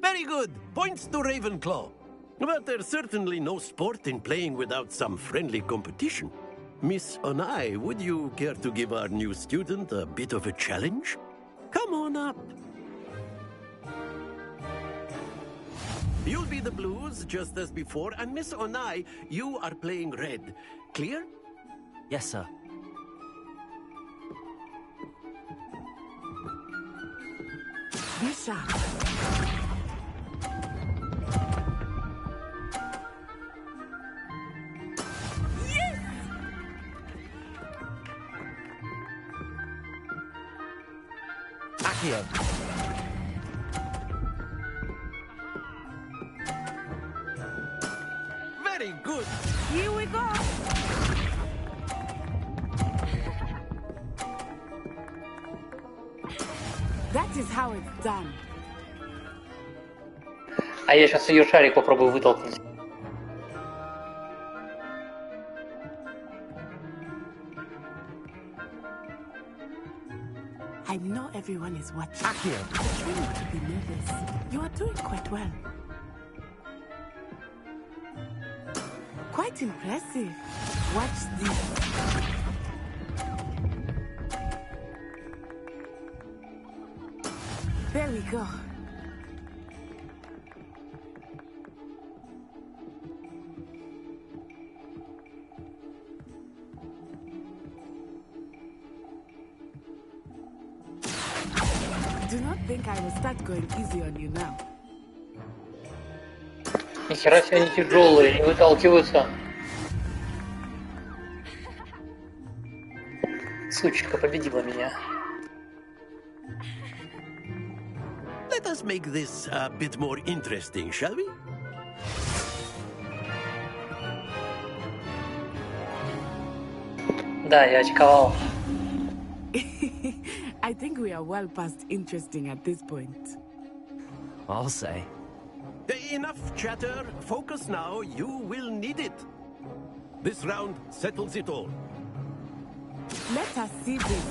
Speaker 20: Very good. Points to Ravenclaw. But there's certainly no sport in playing without some friendly competition. Miss Onai, would you care to give our new student a bit of a challenge? Come on up. You'll be the blues, just as before, and Miss Onai, you are playing red. Clear?
Speaker 5: Yes, sir.
Speaker 19: Lisa.
Speaker 17: Yes!
Speaker 11: Accio!
Speaker 20: Very good.
Speaker 17: Here we go.
Speaker 19: That is how it's done.
Speaker 12: А я сейчас ее шарик попробую вытолкнуть.
Speaker 19: I know everyone is watching.
Speaker 11: Accio!
Speaker 19: But try not to be nervous. You are doing quite well. Quite impressive. Watch this. There we go. Do not think I will start going easy on you now.
Speaker 12: Нихера себе они тяжелые, не выталкиваются. Сучка победила меня.
Speaker 20: Let us make this a bit more interesting, shall we?
Speaker 12: Да, я очковал.
Speaker 19: I think we are well past interesting at this point.
Speaker 5: I'll say.
Speaker 20: Enough chatter. Focus now. You will need it. This round settles it all.
Speaker 19: Let us see this.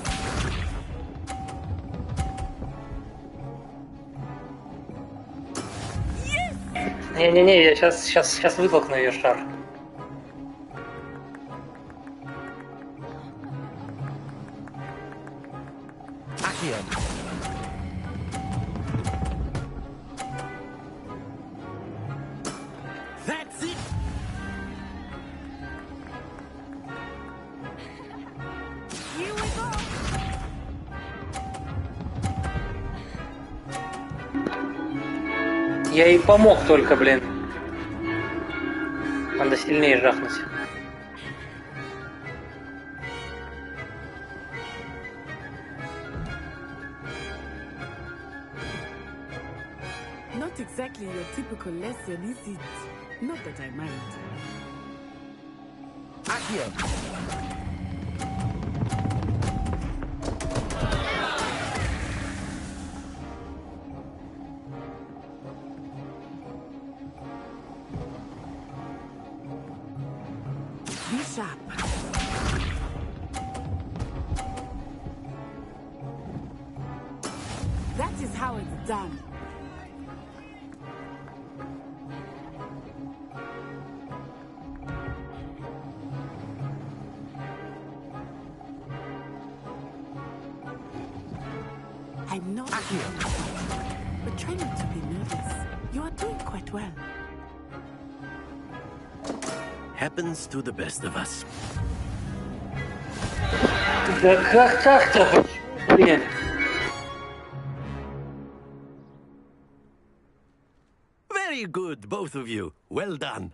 Speaker 12: Не-не-не, я сейчас вытолкну ее шар.
Speaker 20: That's it.
Speaker 19: Here we go.
Speaker 12: Я ей помог только, блин. Надо сильнее жахнуть.
Speaker 19: Not exactly your typical lesson, is it? Not that I mind. Be sharp. That is how it's done. I'm not but try not to be nervous. You are doing quite well.
Speaker 20: Happens to the best of us.
Speaker 12: Да как так-то? Блин.
Speaker 20: Very good, both of you. Well done.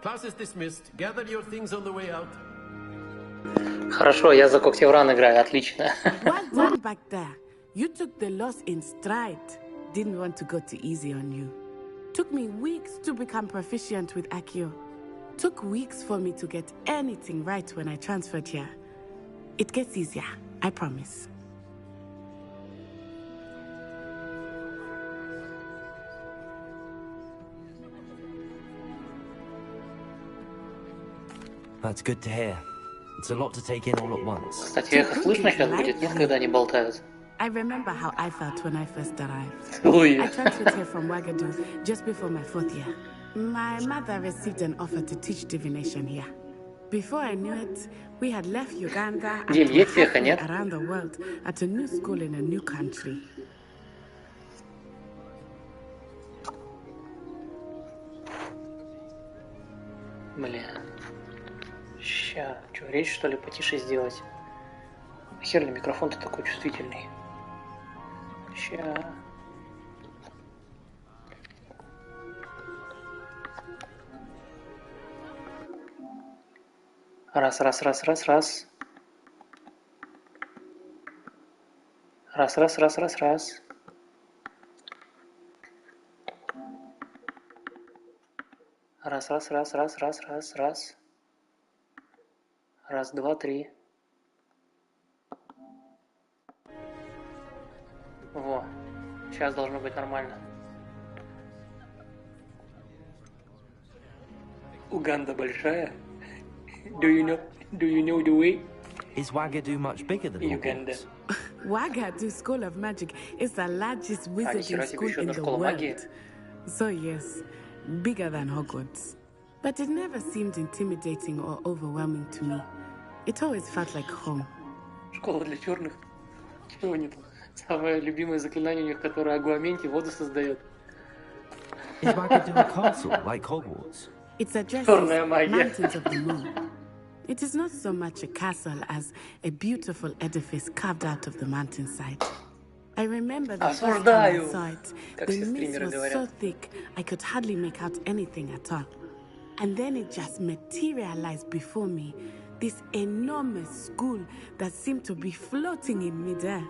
Speaker 20: Class is dismissed. Gather your things on the way out.
Speaker 12: Хорошо, я за Когтевран играю, отлично.
Speaker 19: Well done back there. You took the loss in stride. Didn't want to go too easy on you. Took me weeks to become proficient with Accio. Took weeks for me to get anything right when I transferred here. It gets easier, I promise.
Speaker 5: That's good to hear. It's a lot to take in all at once.
Speaker 12: Кстати, эхо слышно сейчас будет? Нет, когда они болтают?
Speaker 19: I remember how I felt when I first arrived.
Speaker 12: Oh, yeah.
Speaker 19: I transferred here from Ouagadougou just before my 4th year. My mother received an offer to teach divination here. Before I knew it, we had left Uganda and were halfway around the world at a new school in a new country.
Speaker 12: Блин. Ща, что, речь что ли потише сделать? Хер ли микрофон-то такой чувствительный? Ща. Раз. Раз. Раз. Раз. Раз, два, три. Во. Сейчас должно быть нормально. Уганда большая. Do you know the way?
Speaker 5: Is Ouagadougou much bigger than
Speaker 12: Uganda?
Speaker 19: Ouagadougou School of Magic is the largest wizarding school in the world. So yes, bigger than Hogwarts. But it never seemed intimidating or overwhelming to me. It always felt like home.
Speaker 12: Школа для черных. Чего нет? Самое любимое заклинание у них, которое Агуаменти воду создает.
Speaker 5: Is Wagadu a castle like Hogwarts?
Speaker 19: It suggests
Speaker 12: Черная магия.
Speaker 19: mountains of the moon. It is not so much a castle as a beautiful edifice carved out of the mountainside. I remember the first time I saw it,
Speaker 12: как
Speaker 19: the
Speaker 12: все
Speaker 19: mist
Speaker 12: стримеры
Speaker 19: was
Speaker 12: говорят.
Speaker 19: so thick I could hardly make out anything at all. And then it just materialized before me, this enormous school that seemed to be floating in midair.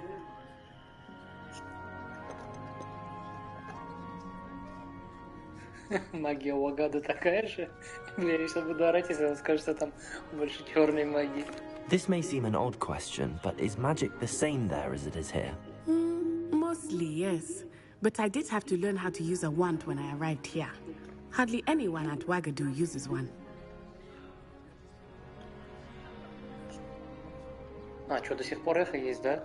Speaker 12: Магия Уагады такая же. Я сейчас буду орать, если он скажет, что там больше черной магии.
Speaker 5: This may seem an odd question, but is magic the same there as it is here?
Speaker 19: Mostly, yes. But I did have to learn how to use a wand when I arrived here. Hardly anyone at Wagadu uses one.
Speaker 12: А, что, до сих пор эхо есть, да?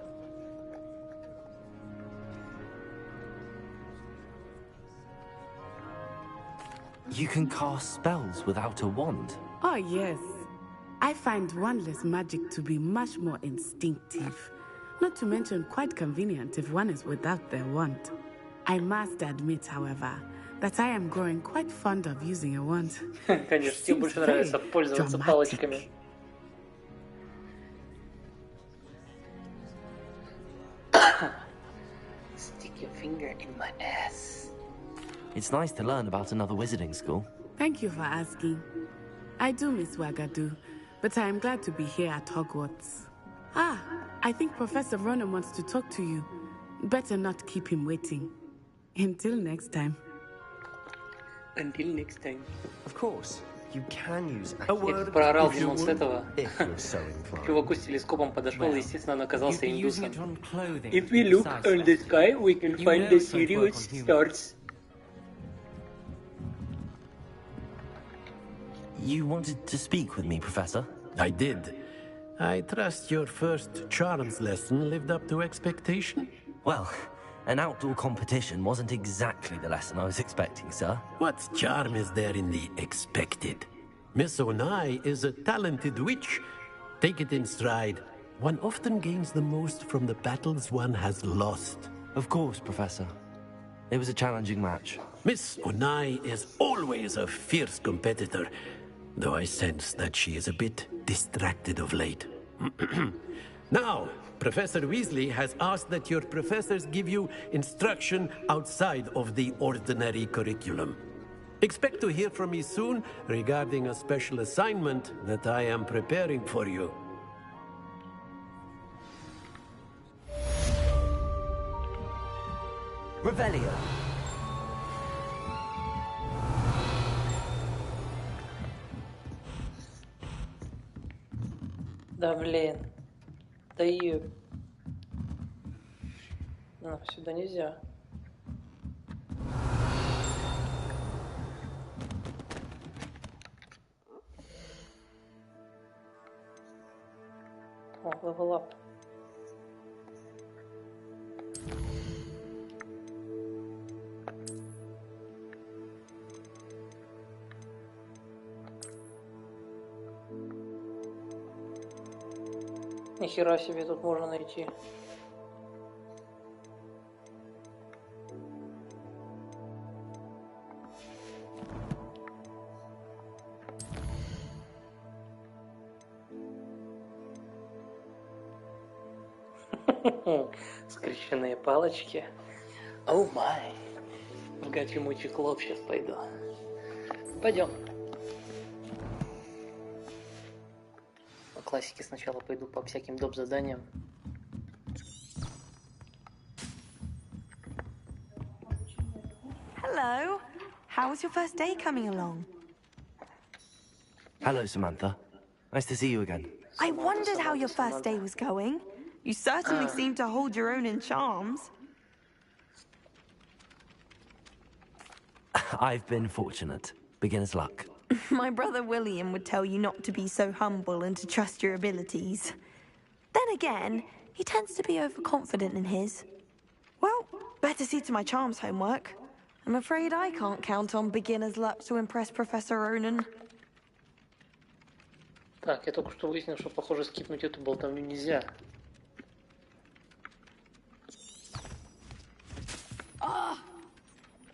Speaker 5: You can cast spells without a wand.
Speaker 19: Oh, yes. I find wandless magic to be much more instinctive. Not to mention quite convenient if one is without their wand. I must admit, however, that I am growing quite fond of using a wand.
Speaker 12: Конечно, тебе больше нравится пользоваться палочками. Stick your finger in my ass.
Speaker 5: It's nice to learn about another wizarding school.
Speaker 19: Thank you for asking. I do miss Wagadu, but I am glad to be here at Hogwarts. Ah, I think Professor Ronan wants to talk to you. Better not keep him waiting. Until next time.
Speaker 12: Until next time.
Speaker 15: Of course, you can use
Speaker 12: Я проорал Димон с этого. Чуваку с телескопом подошел, и, естественно, он оказался индусом. If we look on the sky, we can find the Sirius stars.
Speaker 5: You wanted to speak with me, Professor?
Speaker 20: I did. I trust your first charms lesson lived up to expectation?
Speaker 5: Well, an outdoor competition wasn't exactly the lesson I was expecting, sir.
Speaker 20: What charm is there in the expected? Miss Onai is a talented witch. Take it in stride. One often gains the most from the battles one has lost.
Speaker 5: Of course, Professor. It was a challenging match.
Speaker 20: Miss Onai is always a fierce competitor, though I sense that she is a bit distracted of late. Now, Professor Weasley has asked that your professors give you instruction outside of the ordinary curriculum. Expect to hear from me soon regarding a special assignment that I am preparing for you.
Speaker 5: Revelio.
Speaker 12: Да блин. Да и... Ну, сюда нельзя. О, level up. Нихера себе тут можно найти. Скрещенные палочки. Оу май. В гачи-мучи клуб сейчас пойду. Пойдем. По классике сначала пойду по всяким доп. Заданиям.
Speaker 6: Hello. How was your first day coming along?
Speaker 5: Hello, Samantha. Nice to see you again.
Speaker 6: I wondered how your first day was going. You certainly seem to hold your own in charms.
Speaker 5: I've been fortunate. Beginner's luck.
Speaker 6: My brother William would tell you not to be so humble and to trust your abilities. Then again, he tends to be overconfident in his. Well, better see to my charms homework. I'm afraid I can't count on beginner's luck to impress Professor Ronan.
Speaker 12: Так, я только что выяснил, что, похоже, скипнуть эту болтовню нельзя.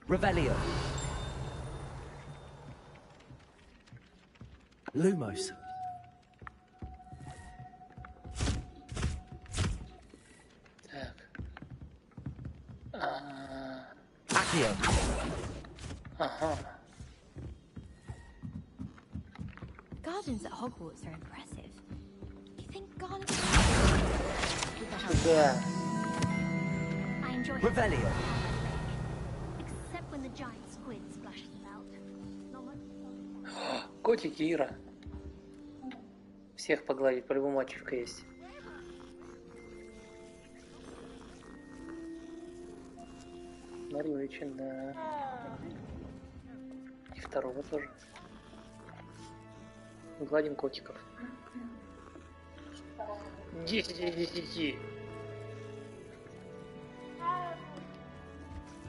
Speaker 5: Revelio.
Speaker 11: Lumos.
Speaker 12: Accio. Ага.
Speaker 8: Gardens at Hogwarts are impressive. Do you think gardens?
Speaker 12: Да.
Speaker 18: I enjoy
Speaker 11: Revelio.
Speaker 18: Except when the giant squid splashes about. Not much.
Speaker 12: Котики, Ира. Всех погладить, по-любому ачивка есть. Норвечин, да. И второго тоже. Гладим котиков. 10 из 10.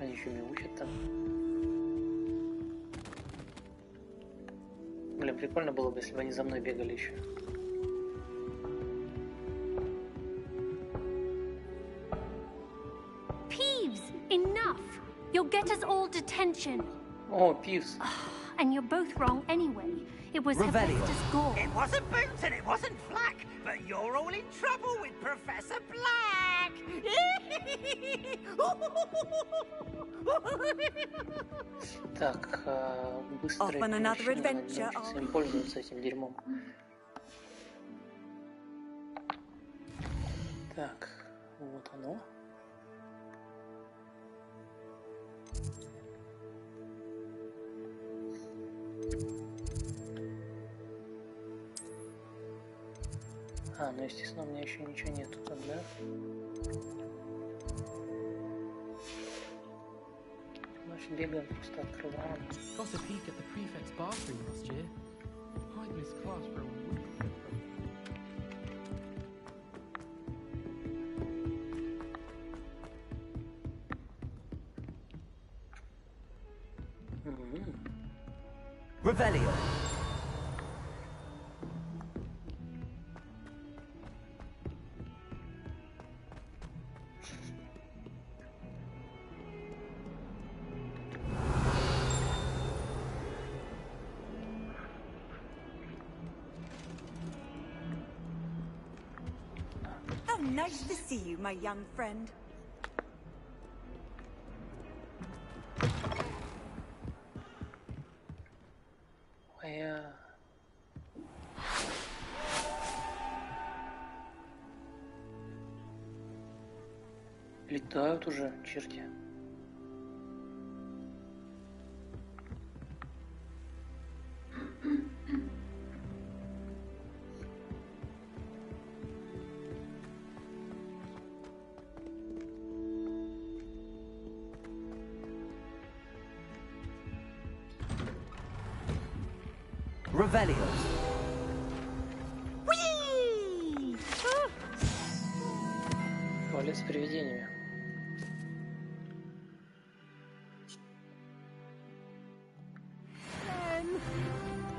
Speaker 12: Они еще мяучат там. Блин, прикольно было бы, если бы они за мной бегали еще.
Speaker 18: Peeves, enough! You'll get us all detention.
Speaker 12: Oh, Peeves.
Speaker 18: And you're both wrong anyway. It was Hephaestus Gore.
Speaker 4: It wasn't Boots and it wasn't Flack, but you're all in trouble with Professor Black.
Speaker 12: Так, быстрое перемещение, надо научиться им пользоваться этим дерьмом. Так, вот оно. А, ну естественно, у меня еще ничего нету там, да? Значит, бегаем, просто открываем.
Speaker 9: Got a peek at the prefect's bathroom last year. I'd missed class for a week.
Speaker 11: Revelio.
Speaker 17: How nice to see you, my young friend.
Speaker 12: Летают уже черти.
Speaker 11: Revelio.
Speaker 12: Туалет с привидениями.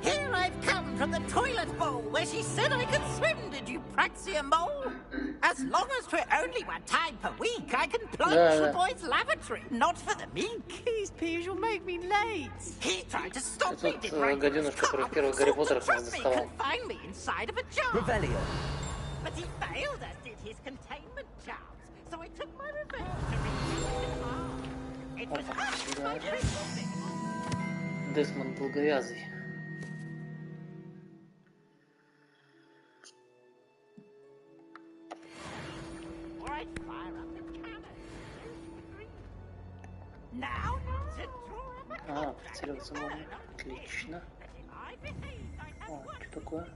Speaker 4: Here I've come from the toilet bowl where she said I could swim, did you Praxia mole? As long as 'twere only one time per week, I can plunge the boys' lavatory, not for the meek. These peas will make me late. He tried to stop me, did right?
Speaker 12: Гаденыш, который в первых Гарри Поттерах нас доставал.
Speaker 4: Confine me inside of a jar.
Speaker 11: Revelio.
Speaker 4: But he failed, as did his containment charms. So I took my revenge to reach him hard. It was my
Speaker 12: Десмонд долговязый. А, прицеливаться можно. Отлично. О, что такое?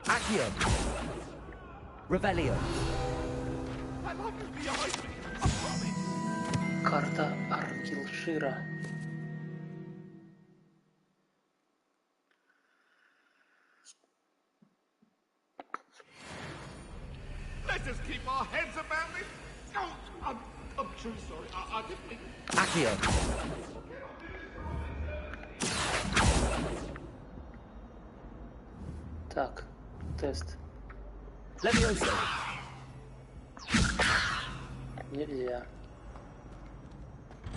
Speaker 11: Accio. Revelio.
Speaker 12: Карта Аркилшира.
Speaker 21: Let us keep our heads about it. Oh, I'm truly sorry. I didn't mean...
Speaker 11: Accio.
Speaker 12: Так, тест.
Speaker 11: Levioso.
Speaker 12: Нельзя.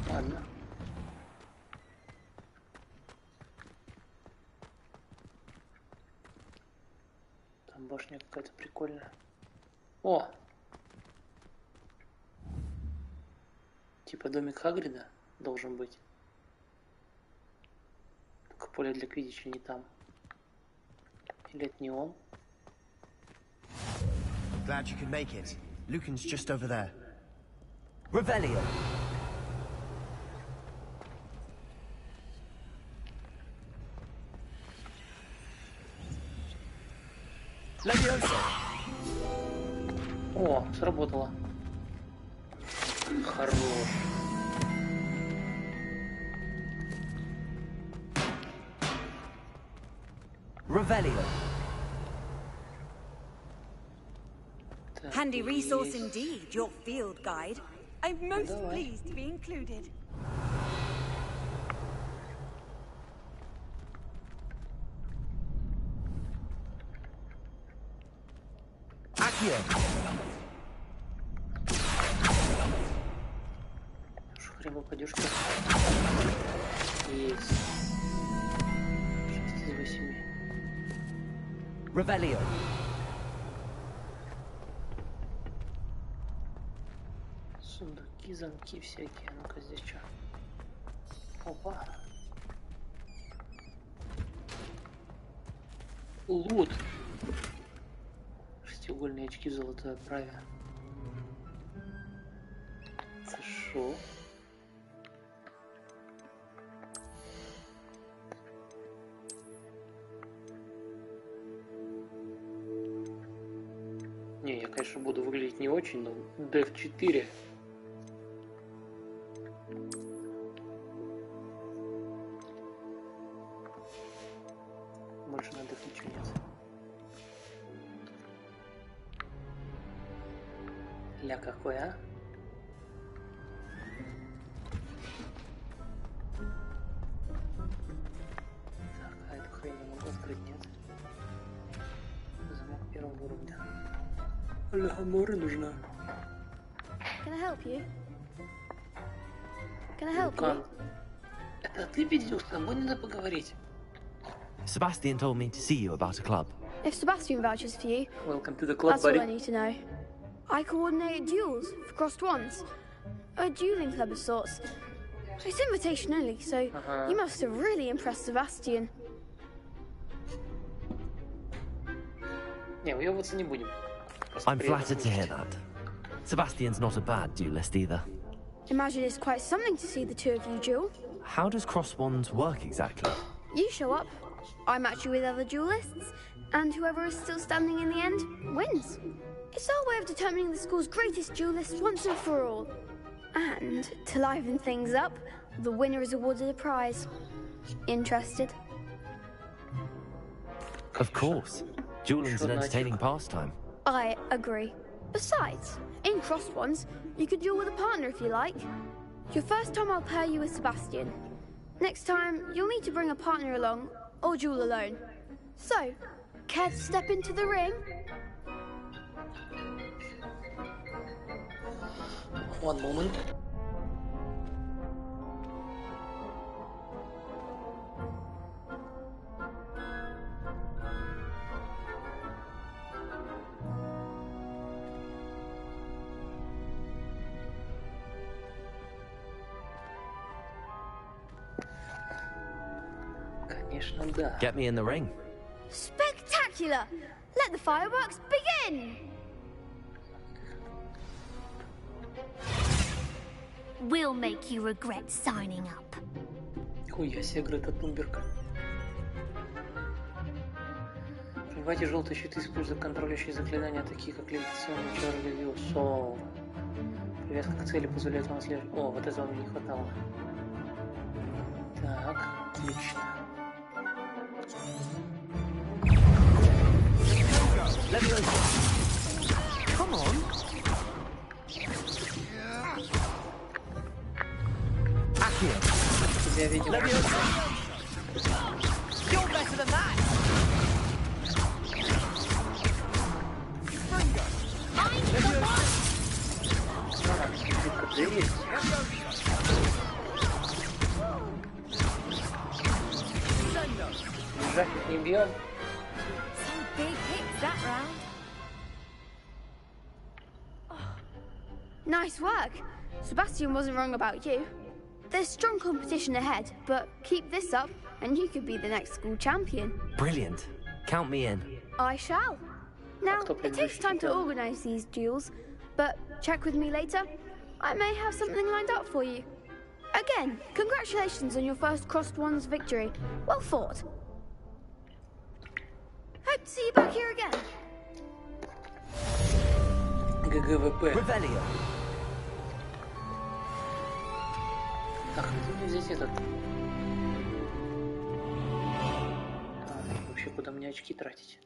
Speaker 12: Ладно. башня какая-то прикольная. О! Типа домик Хагрида должен быть. Только поле для квиддича не там. Или это не он?
Speaker 15: Glad you could make it. Lucan's just over there.
Speaker 5: Revelio.
Speaker 12: Левиоса. О, сработало. Хорош.
Speaker 5: Revelio.
Speaker 17: Handy resource indeed, your field guide. I'm most pleased to be included.
Speaker 5: Accio.
Speaker 12: Хрен упадешь. Есть. 6 из 8.
Speaker 5: Revelio.
Speaker 12: Сундуки, замки всякие. Ну-ка здесь что? Опа. Лут. Шестиугольные очки в золотой оправе. Хорошо. Не, я, конечно, буду выглядеть не очень, но Dev 4. Больше на Dev ничего нет. Ля какой, а? Так, а эту хрень я могу открыть, нет? Замок первого уровня. Ля-мора нужна.
Speaker 3: Can I help you? Can I help you?
Speaker 12: Это ты видел, с тобой надо поговорить.
Speaker 5: Sebastian told me to see you about a club.
Speaker 3: If Sebastian vouches for you,
Speaker 12: Welcome to the club,
Speaker 3: that's
Speaker 12: buddy.
Speaker 3: all I need to know. I coordinate duels for crossed ones. A dueling club of sorts. It's invitation only, so you must have really impressed Sebastian.
Speaker 12: Не, выебываться не будем.
Speaker 5: I'm flattered to hear that. Sebastian's not a bad duelist either.
Speaker 3: Imagine it's quite something to see the two of you duel.
Speaker 5: How does cross wands work exactly?
Speaker 3: You show up, I match you with other duelists, and whoever is still standing in the end wins. It's our way of determining the school's greatest duelist once and for all. And to liven things up, the winner is awarded a prize. Interested?
Speaker 5: Of course. Dueling's an entertaining pastime.
Speaker 3: I agree. Besides, in crossed ones, you could duel with a partner if you like. Your first time I'll pair you with Sebastian. Next time, you'll need to bring a partner along, or duel alone. So, care to step into the ring?
Speaker 12: One moment. Конечно, да.
Speaker 5: Get me in the ring.
Speaker 3: Spectacular! Let the fireworks begin!
Speaker 18: We'll make you regret signing up.
Speaker 12: Хуя себе, Грета Тунберг. Призывайте желтые щиты, используя контролирующие заклинания, такие как левитационный чар Левиоса. Привязка к цели позволяет вам отслеживать... О, вот этого мне не хватало. Так, отлично.
Speaker 5: Come on.
Speaker 12: Тебя видел.
Speaker 7: You're better than that.
Speaker 12: Жахнет не бьем.
Speaker 17: Some big hits that round.
Speaker 3: Nice work. Sebastian wasn't wrong about you. There's strong competition ahead, but keep this up and you could be the next school champion.
Speaker 5: Brilliant. Count me in.
Speaker 3: I shall. Now, it takes time to organize these duels, but check with me later. I may have something lined up for you. Again, congratulations on your first Crossed Wands victory. Well fought. Hope to see you back here again.
Speaker 12: ГГВП.
Speaker 5: Revelio.
Speaker 12: Так, где мне взять этот? Вообще, куда мне очки тратить?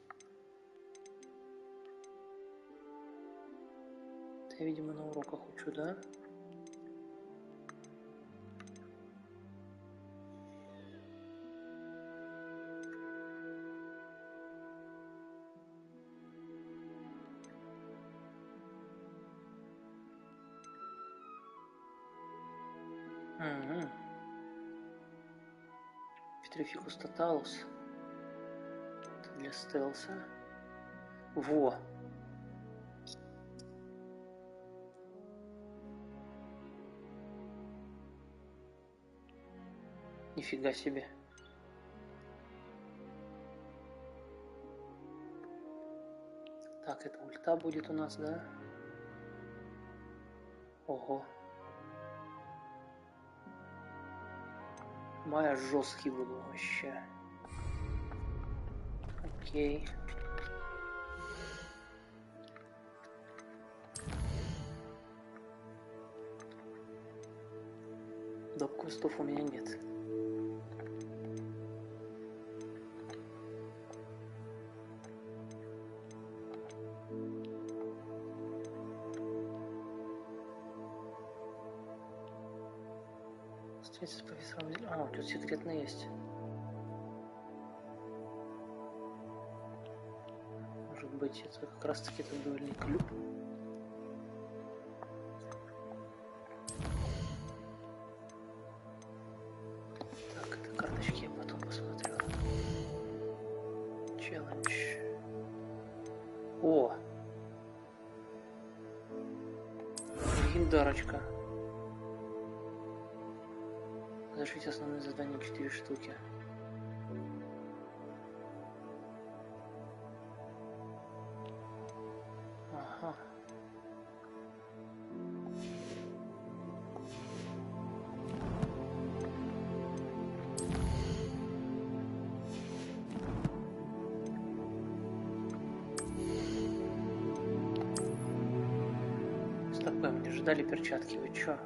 Speaker 12: Это я, видимо, на уроках учу, да? Угу. Петрификус тоталус. Это для стелса. Во. Нифига себе. Так, это ульта будет у нас, да? Ого. Моя жесткий буду вообще. Окей. Доп квестов у меня нет. Встретиться с профессором... А, тут секретно есть. Может быть, это как раз таки этот дуэльный клуб. Так, это карточки я потом посмотрю. Челлендж. О! Легендарочка. Завершить основные задания 4 штуки. Ага. Стоп, мне же дали перчатки, вы чё?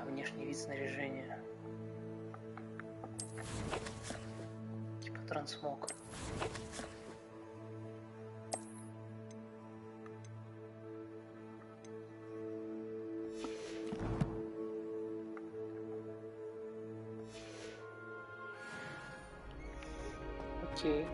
Speaker 12: Внешний вид снаряжения. Типа трансмог. Окей.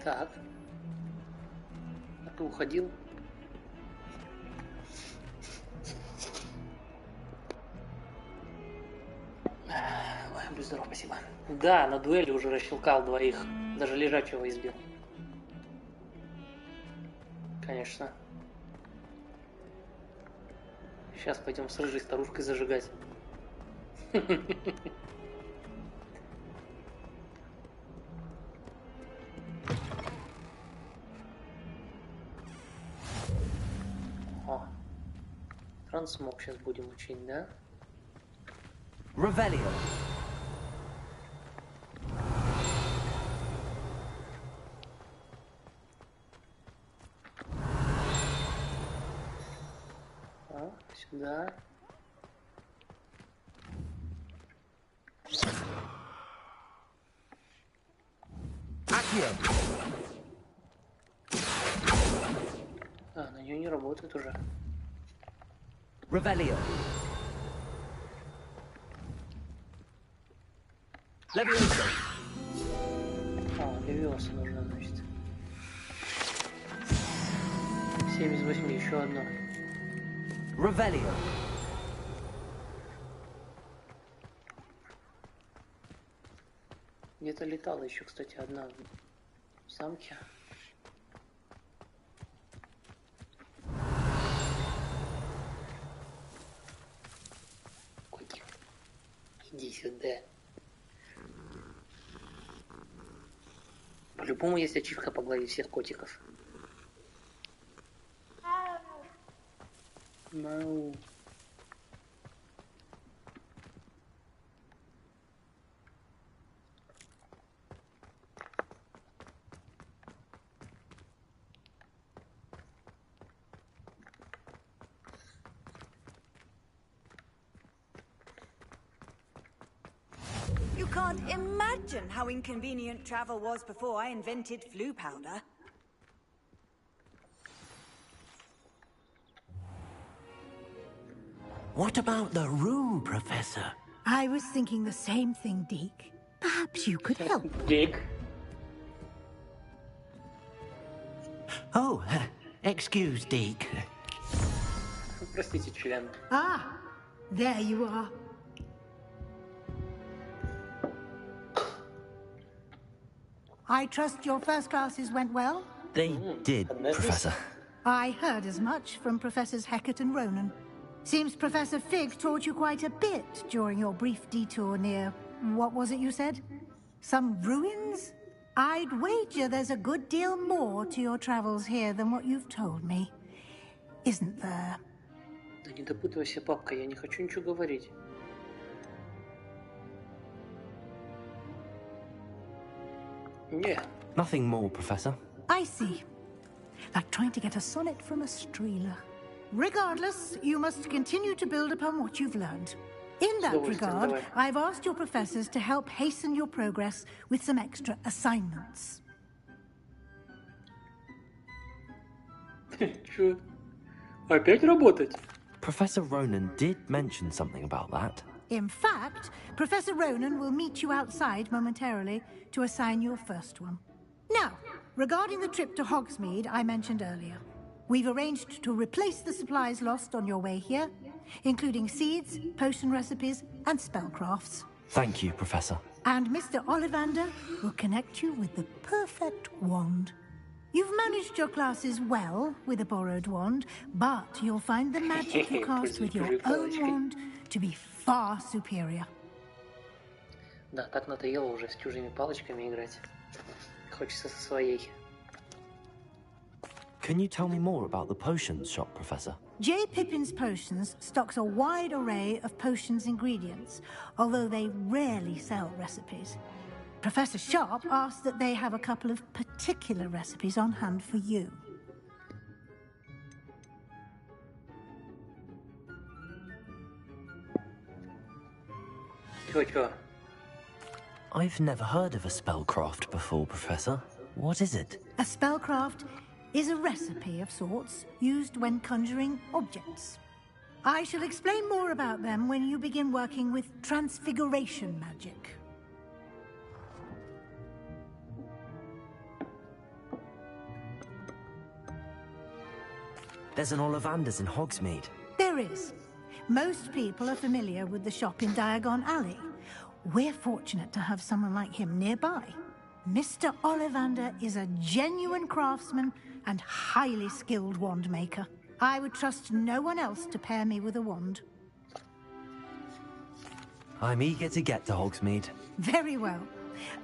Speaker 12: Так. А ты уходил? Ой, будь здоров, спасибо. Да, на дуэли уже расщелкал двоих. Даже лежачего избил. Конечно. Сейчас пойдем с рыжей старушкой зажигать. О, трансмог сейчас будем учить, да?
Speaker 5: Revelio.
Speaker 12: Сюда. А, на нее не работает уже.
Speaker 11: Revelio. Levioso.
Speaker 12: А, Левиоса нужно, значит. 7 из 8, еще одно.
Speaker 11: Revelio.
Speaker 12: Где-то летала еще, кстати, одна в замке. Котик, иди сюда. По-любому есть ачивка погладить всех котиков. Мау.
Speaker 17: You can't imagine how inconvenient travel was before I invented flu powder.
Speaker 4: What about the room, Professor?
Speaker 1: I was thinking the same thing, Deke. Perhaps you could help.
Speaker 12: Deke.
Speaker 4: Oh, excuse, Deke.
Speaker 12: Простите, член.
Speaker 1: Ah, there you are. I trust your first classes went well?
Speaker 5: They did, Professor.
Speaker 1: I heard as much from Professors Hecat and Ronan. Seems Professor Fig taught you quite a bit during your brief detour near... what was it you said? Some ruins? I'd wager there's a good deal more to your travels here than what you've told me. Isn't there?
Speaker 12: Да не допытывайся, папка, я не хочу ничего говорить. Yeah.
Speaker 5: Nothing more, Professor.
Speaker 1: I see. Like trying to get a sonnet from a streeler. Regardless, you must continue to build upon what you've learned. In that regard, I've asked your professors to help hasten your progress with some extra assignments.
Speaker 12: Чё? Опять работать?
Speaker 5: Professor Ronan did mention something about that.
Speaker 1: In fact, Professor Ronan will meet you outside momentarily to assign your first one. Now, regarding the trip to Hogsmeade I mentioned earlier, we've arranged to replace the supplies lost on your way here, including seeds, potion recipes, and spellcrafts.
Speaker 5: Thank you, Professor.
Speaker 1: And Mr. Ollivander will connect you with the perfect wand. You've managed your classes well with a borrowed wand, but you'll find the magic you cast with your own wand to be far superior.
Speaker 12: Да, так надоело уже с чужими палочками играть. Хочется со своей.
Speaker 5: Can you tell me more about the potions shop, Professor?
Speaker 1: J. Pippin's Potions stocks a wide array of potions ingredients, although they rarely sell recipes. Professor Sharp asked that they have a couple of particular recipes on hand for you.
Speaker 12: Чё?
Speaker 5: I've never heard of a spellcraft before, Professor. What is it?
Speaker 1: A spellcraft is a recipe of sorts used when conjuring objects. I shall explain more about them when you begin working with transfiguration magic.
Speaker 5: There's an Ollivander's in Hogsmeade.
Speaker 1: There is. Most people are familiar with the shop in Diagon Alley. We're fortunate to have someone like him nearby. Mr. Ollivander is a genuine craftsman and highly skilled wand maker. I would trust no one else to pair me with a wand.
Speaker 5: I'm eager to get to Hogsmeade.
Speaker 1: Very well.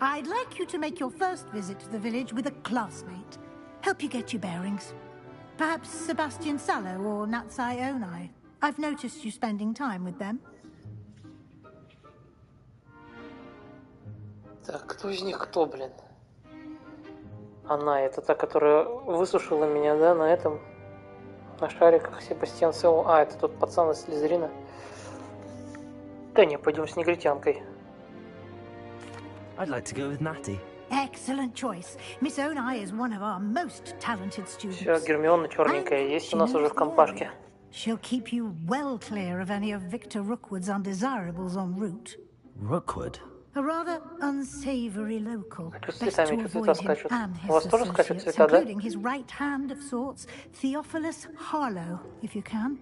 Speaker 1: I'd like you to make your first visit to the village with a classmate. Help you get your bearings. Perhaps Sebastian Sallow or Natsai Onai. I've noticed you spending time with them.
Speaker 12: Так, кто из них кто, блин? Она, это та, которая высушила меня, да, на этом? На шариках Себастьян Селл. А, это тот пацан из Слизерина. Да не, пойдем с негритянкой.
Speaker 5: I'd like to go with Natty.
Speaker 1: Excellent choice. Miss Onai is one of our most talented students.
Speaker 12: Все, Гермиона черненькая есть у нас уже в компашке.
Speaker 1: She'll keep you well clear of any of Victor Rookwood's undesirables en route.
Speaker 5: Rookwood?
Speaker 1: A rather unsavory local.
Speaker 12: Что с
Speaker 1: Best
Speaker 12: цветами,
Speaker 1: to
Speaker 12: что
Speaker 1: avoid
Speaker 12: цвета
Speaker 1: him
Speaker 12: скачут?
Speaker 1: and
Speaker 12: У вас
Speaker 1: his
Speaker 12: тоже скачут
Speaker 1: associates,
Speaker 12: цвета, да?
Speaker 1: including his right hand of sorts, Theophilus Harlow, if you can.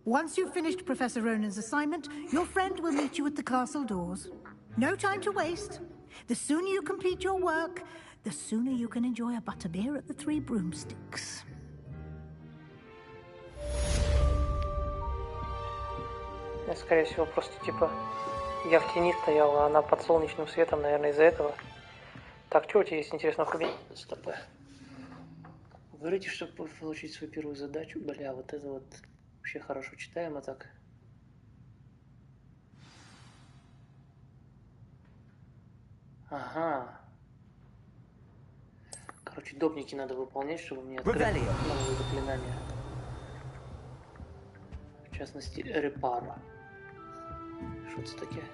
Speaker 1: Once you've finished Professor Ronan's assignment, your friend will meet you at the castle doors. No time to waste. The sooner you complete your work, the sooner you can enjoy a butterbeer at the Three Broomsticks.
Speaker 12: Я, скорее всего, просто типа я в тени стояла, а она под солнечным светом, наверное, из-за этого. Так, что у тебя есть интересного в кабинете? Стоп. Говорите, чтобы получить свою первую задачу. Бля, вот это вот вообще хорошо читаемо так. Ага. Короче, допники надо выполнять, чтобы мне открыть новые заклинания. В частности, репара. Что это такое?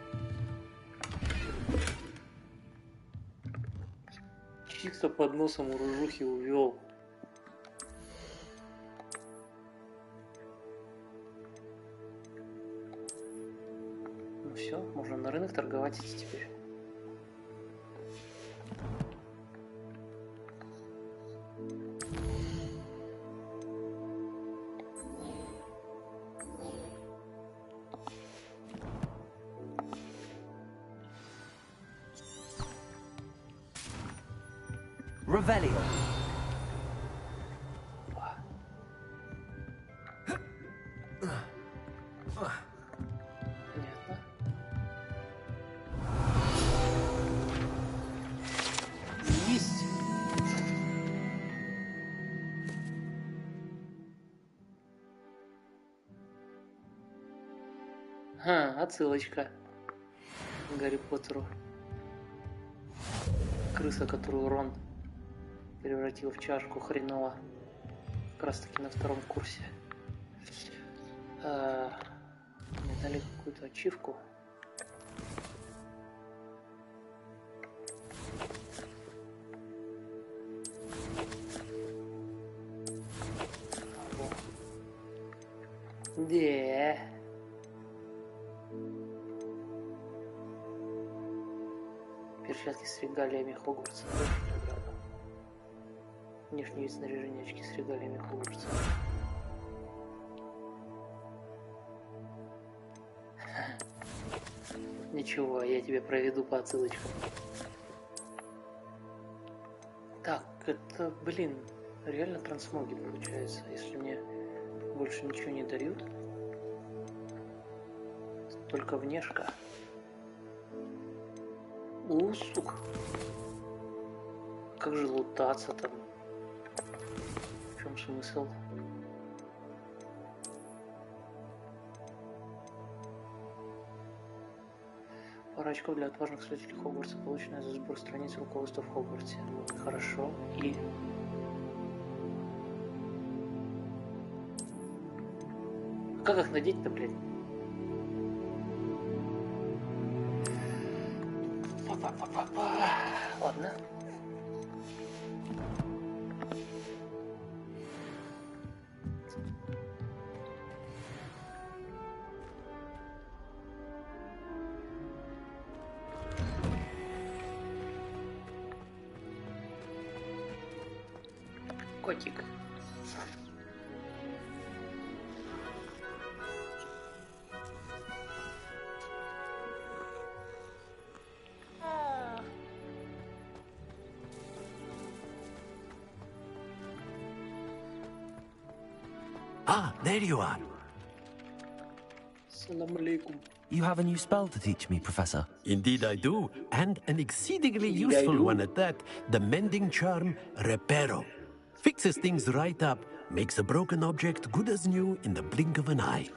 Speaker 12: Чисто под носом у ружухи увел. Ну все, можно на рынок торговать идти теперь.
Speaker 5: Revelio.
Speaker 12: Есть. Отсылочка к Гарри Поттеру. Крыса, которую Рон превратил в чашку, хреново. Как раз таки на втором курсе. Мне дали какую-то ачивку. Да. Перчатки с регалиями Хогвартса. Внешний вид снаряжения, очки с регалиями Хогвартса. Ничего, я тебя проведу по отсылочкам. Так, это, блин, реально трансмоги получается, если мне больше ничего не дают. Только внешка. Сука. Как же лутаться там? В чем смысл? Пара очков для отважных следователей Хогвартса, полученная за сбор страниц руководства в Хогвартсе. Хорошо. И... Как их надеть-то, блядь? Ладно. Котик.
Speaker 20: Ah, there you are.
Speaker 12: Assalamu alaikum.
Speaker 5: You have a new spell to teach me, Professor.
Speaker 20: Indeed I do, and an exceedingly
Speaker 12: Indeed I
Speaker 20: useful
Speaker 12: do.
Speaker 20: one at that. The mending charm, Reparo. Fixes things right up, makes a broken object good as new in the blink of an eye.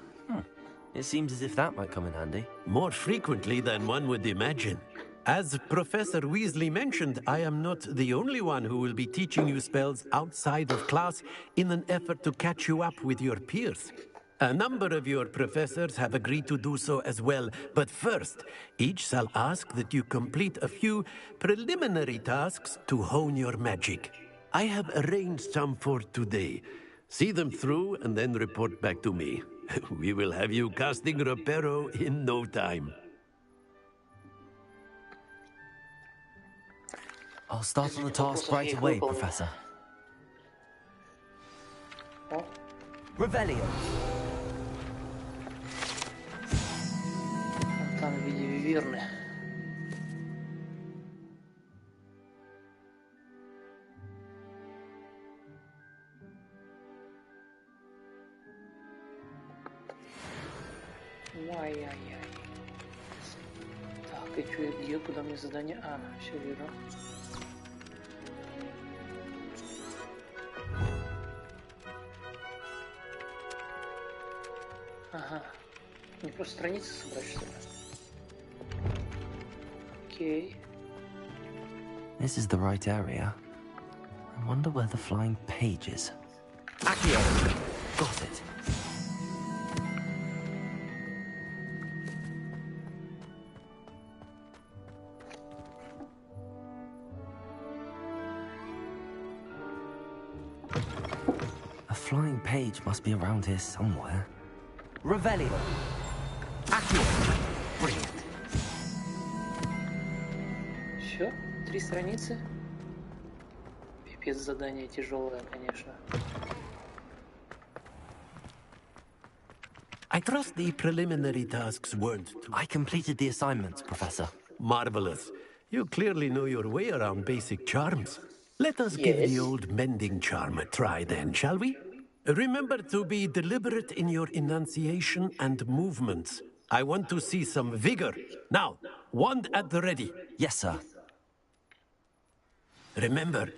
Speaker 5: It seems as if that might come in handy.
Speaker 20: More frequently than one would imagine. As Professor Weasley mentioned, I am not the only one who will be teaching you spells outside of class in an effort to catch you up with your peers. A number of your professors have agreed to do so as well, but first, each shall ask that you complete a few preliminary tasks to hone your magic. I have arranged some for today. See them through and then report back to me. We will have you casting Reparo in no time.
Speaker 5: I'll start on the task right away, Professor. Revelio.
Speaker 12: Там в виде виверны. Ай-яй-яй. Так, и что, где, куда мне задание? А, все вижу. Ага. Не просто страницы собрать, что ли? Окей.
Speaker 5: This is the right area. I wonder where the flying page is. Accio! Got it. A flying page must be around here somewhere. Revelio. Accio. Brilliant.
Speaker 12: Все? 3 страницы? Пипец, задание тяжелое, конечно.
Speaker 20: I trust the preliminary tasks weren't...
Speaker 5: I completed the assignments, Professor.
Speaker 20: Marvelous. You clearly know your way around basic charms. Let us give the old mending charm a try then, shall we? Remember to be deliberate in your enunciation and movements. I want to see some vigor. Now, wand at the ready.
Speaker 5: Yes, sir.
Speaker 20: Remember,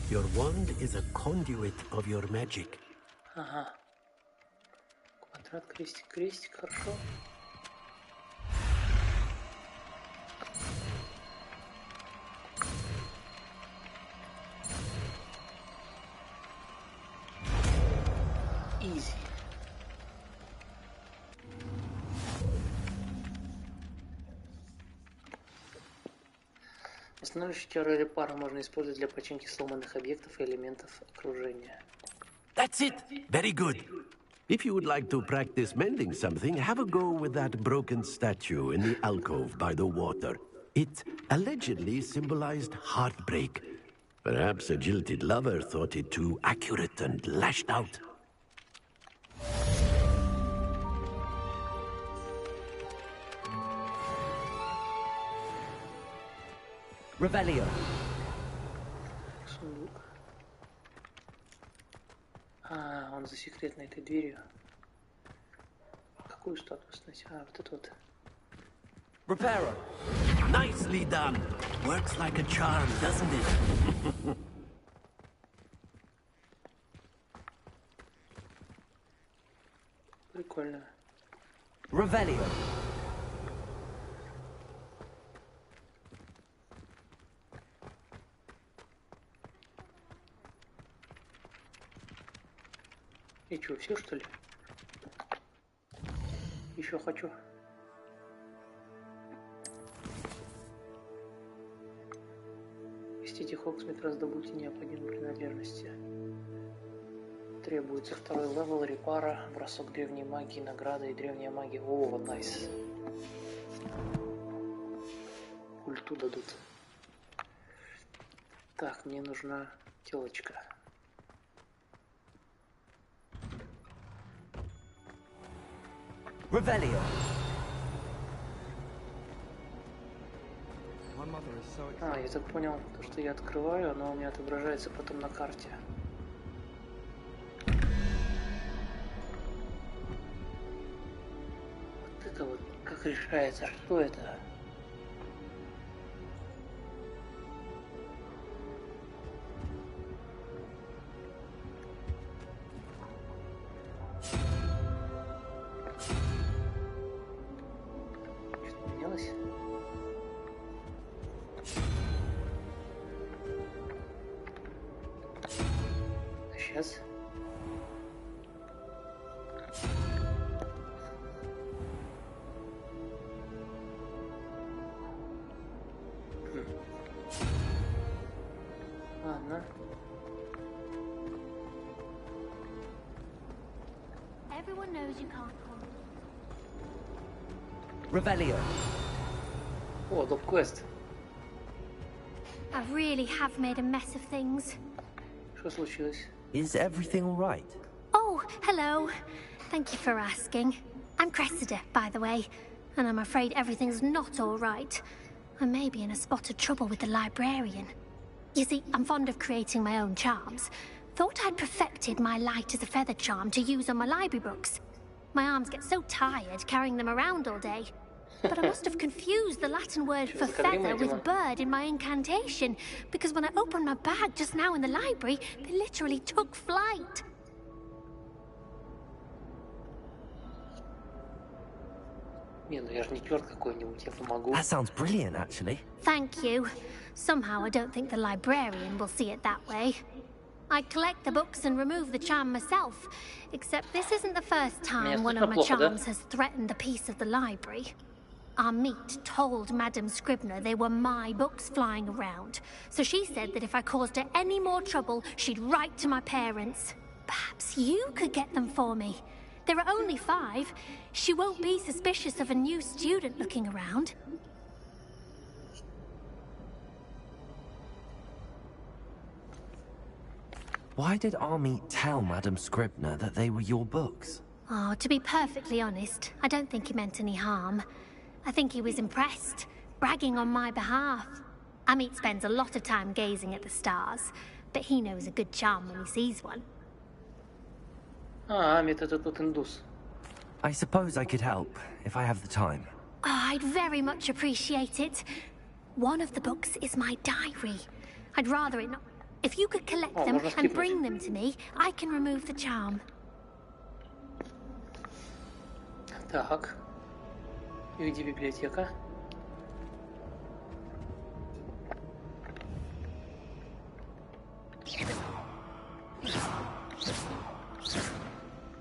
Speaker 20: your wand is a conduit of your magic.
Speaker 12: Ага. Квадрат, крестик, крестик, хорошо. Easy. Восстанавливающий теорию репара можно использовать для починки сломанных объектов и элементов окружения.
Speaker 20: That's it! Very good. If you would like to practice mending something, have a go with that broken statue in the alcove by the water. It allegedly symbolized heartbreak. Perhaps a jilted lover thought it too accurate and lashed out.
Speaker 5: Revelio.
Speaker 12: Сундук. А, он за секретной этой дверью. Какую статую снять? А, вот это вот.
Speaker 5: Reparo.
Speaker 20: Nicely done. Works like a charm, doesn't it?
Speaker 12: Прикольно.
Speaker 5: Revelio.
Speaker 12: И что, все что ли? Еще хочу. Вестите Хогсмит, раздобудьте необходимые принадлежности. Требуется 2-й левел, репара, бросок древней магии, награда и древняя магия. О, найс. Ульту дадут. Так, мне нужна телочка.
Speaker 5: Revelio.
Speaker 12: А, я так понял, то, что я открываю, оно у меня отображается потом на карте. Вот это вот как решается, что это? Что-то менялось? Сейчас. Ладно.
Speaker 18: Everyone knows you can't come.
Speaker 11: Revelio.
Speaker 12: О, доп-квест.
Speaker 18: I really have made a mess of things.
Speaker 12: Что случилось?
Speaker 5: Is everything all right?
Speaker 18: Oh, hello. Thank you for asking. I'm Cressida, by the way, and I'm afraid everything's not all right. I may be in a spot of trouble with the librarian. You see, I'm fond of creating my own charms. Thought I'd perfected my light as a feather charm to use on my library books. My arms get so tired carrying them around all day. But I must have confused the Latin word for feather with bird in my incantation, because when I opened my bag just now in the library, they literally took flight.
Speaker 12: Не, ну я же не черт какой-нибудь, я помогу.
Speaker 5: That sounds brilliant, actually.
Speaker 18: Thank you. Somehow I don't think the librarian will see it that way. I collect the books and remove the charm myself, except this isn't the first time one of my charms has threatened the peace of the library. Amit told Madame Scribner they were my books flying around, so she said that if I caused her any more trouble, she'd write to my parents. Perhaps you could get them for me. There are only 5. She won't be suspicious of a new student looking around.
Speaker 5: Why did Amit tell Madame Scribner that they were your books?
Speaker 18: Oh, to be perfectly honest, I don't think he meant any harm. I think he was impressed, bragging on my behalf. Amit spends a lot of time gazing at the stars, but he knows a good charm when he sees one.
Speaker 12: А, Amit это тот индус.
Speaker 5: I suppose I could help, if I have the time.
Speaker 18: Oh, I'd very much appreciate it. One of the books is my diary. I'd rather it not... If you could collect them and bring them to me, I can remove the charm.
Speaker 12: Так. И где библиотека?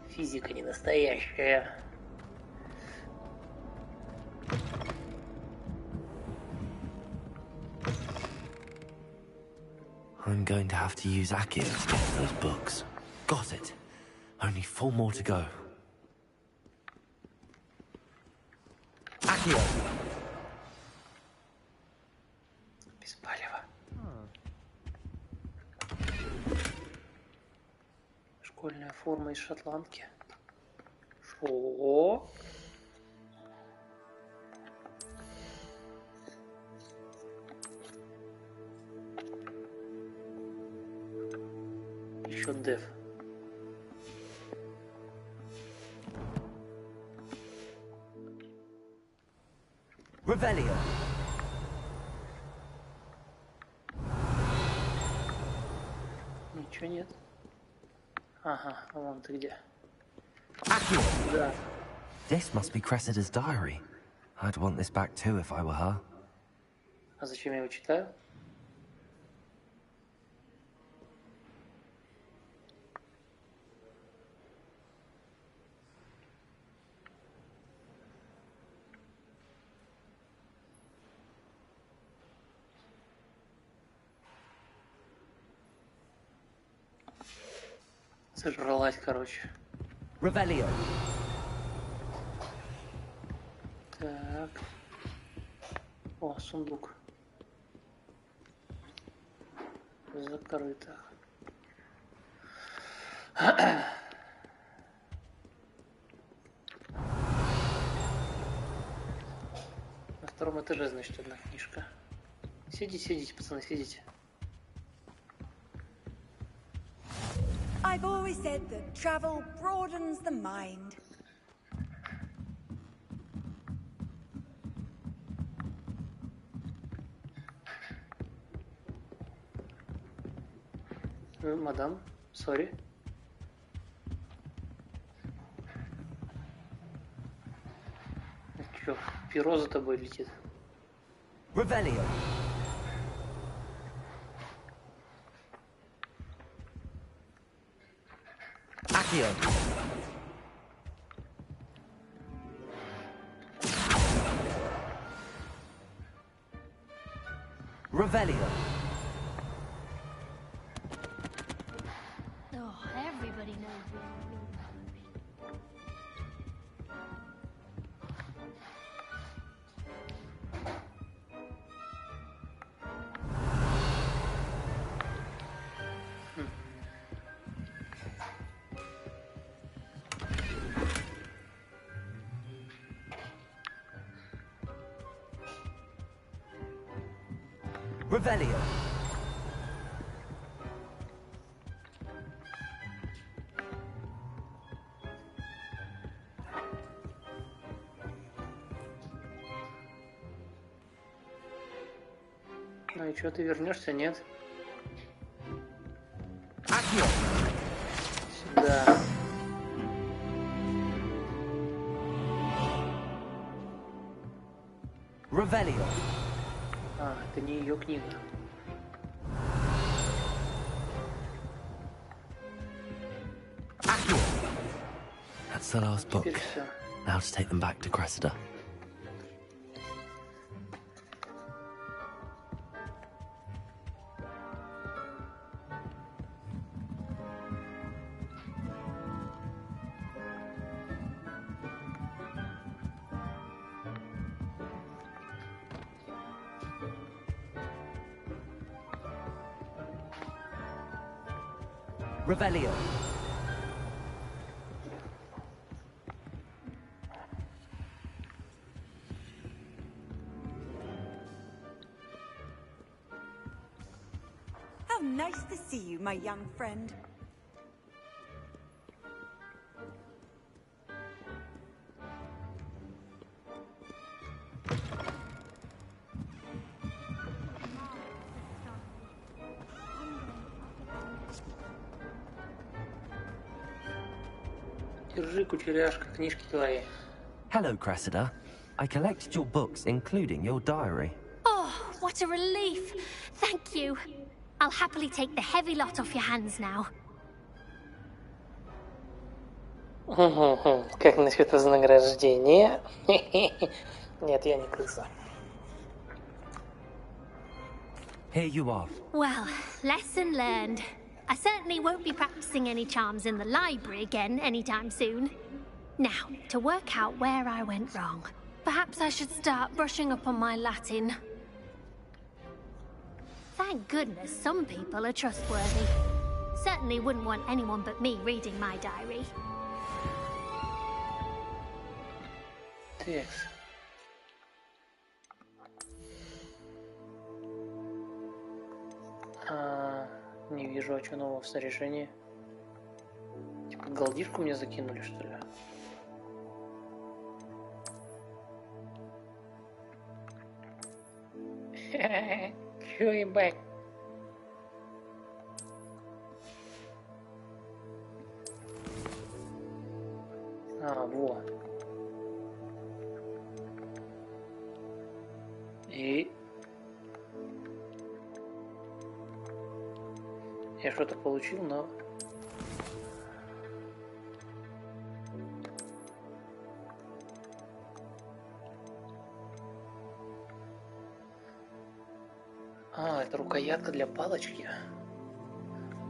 Speaker 12: Физика не настоящая.
Speaker 5: I'm going to have to use Akio to get those books. Got it. Only 4 more to go. Akio!
Speaker 12: Без палева. Школьная форма из шотландки. Шо? Еще деф.
Speaker 11: Revelio.
Speaker 12: Ничего нет. Ага, вон ты где.
Speaker 5: Akio!
Speaker 12: Да.
Speaker 5: This must be Cressida's diary. I'd want this back too if I were her.
Speaker 12: А зачем я его читаю? Сожралась, короче.
Speaker 11: Revelio.
Speaker 12: Так. О, сундук. Закрыто. На втором этаже, значит, одна книжка. Сидите, пацаны, сидите.
Speaker 17: I've always said that travel broadens the mind.
Speaker 12: Мадам, сори. Чё, перо за тобой летит?
Speaker 11: Revelio.
Speaker 5: Accio. Revelio.
Speaker 18: Oh, everybody knows we
Speaker 5: Revelio.
Speaker 12: Ну и что, ты вернешься, нет?
Speaker 5: Accio.
Speaker 12: Сюда.
Speaker 5: Revelio.
Speaker 12: А, это не ее книга.
Speaker 5: Accio. That's the last book.
Speaker 12: Теперь все.
Speaker 5: Now to take them back to Cressida. Revelio.
Speaker 17: How nice to see you, my young friend.
Speaker 12: Держи, кучеряшка, книжки твои.
Speaker 5: Hello, Cressida. I collected your books, including your diary.
Speaker 18: Oh, what a relief. Thank you. I'll happily take the heavy lot off your hands now.
Speaker 12: Как насчет вознаграждения? Нет, я не крыса.
Speaker 5: Here you are.
Speaker 18: Well, lesson learned. I certainly won't be practicing any charms in the library again anytime soon. Now, to work out where I went wrong. Perhaps I should start brushing up on my Latin. Thank goodness some people are trustworthy. Certainly wouldn't want anyone but me reading my diary.
Speaker 12: Текст. Не вижу, а что нового в снаряжении. Типа голдишку мне закинули, что ли? Чё ебать? А, во. И... Я что-то получил, но... А, это рукоятка для палочки.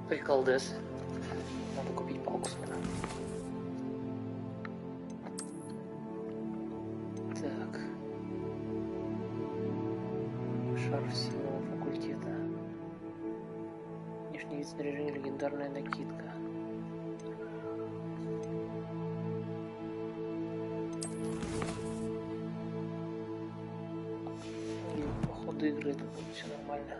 Speaker 12: Приколдес. Надо купить палку сюда. Так. Шар всего факультета. Внешний вид снаряжения, легендарная накидка. И по ходу игры это будет все нормально.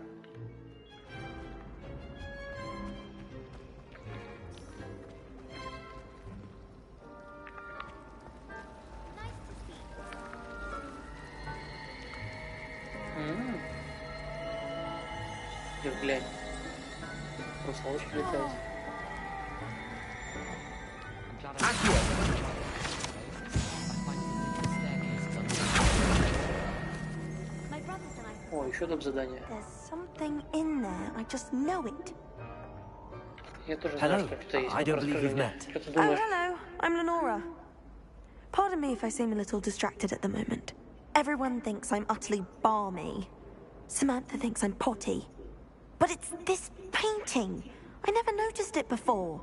Speaker 12: Глянь. Русалочки летают. О, еще там задание.
Speaker 6: There's something in there. I just know it.
Speaker 12: Я тоже знаю,
Speaker 5: Hello.
Speaker 12: что что-то есть.
Speaker 5: I don't
Speaker 12: Расскажи
Speaker 5: believe we've
Speaker 12: мне,
Speaker 5: met.
Speaker 12: что ты
Speaker 6: Oh,
Speaker 12: думаешь?
Speaker 6: hello. I'm Lenora. Pardon me if I seem a little distracted at the moment. Everyone thinks I'm utterly balmy. Samantha thinks I'm potty. But it's this painting. I never noticed it before.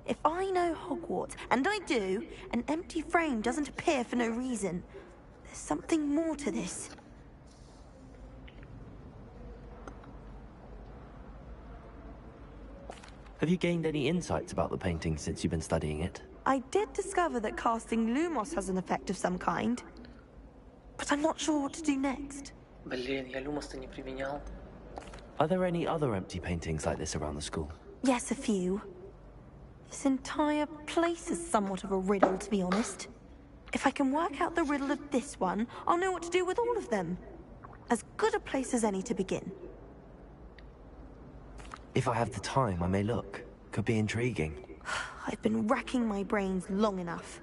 Speaker 6: If I know Hogwarts, and I do, an empty frame doesn't appear for no reason. There's something more to this.
Speaker 5: Have you gained any insights about the painting since you've been studying it?
Speaker 6: I did discover that casting Lumos has an effect of some kind. But I'm not sure what to do next.
Speaker 12: Блин, я Люмос-то не применял.
Speaker 5: Are there any other empty paintings like this around the school?
Speaker 6: Yes, a few. This entire place is somewhat of a riddle, to be honest. If I can work out the riddle of this one, I'll know what to do with all of them. As good a place as any to begin.
Speaker 5: If I have the time, I may look. Could be intriguing.
Speaker 6: I've been racking my brains long enough.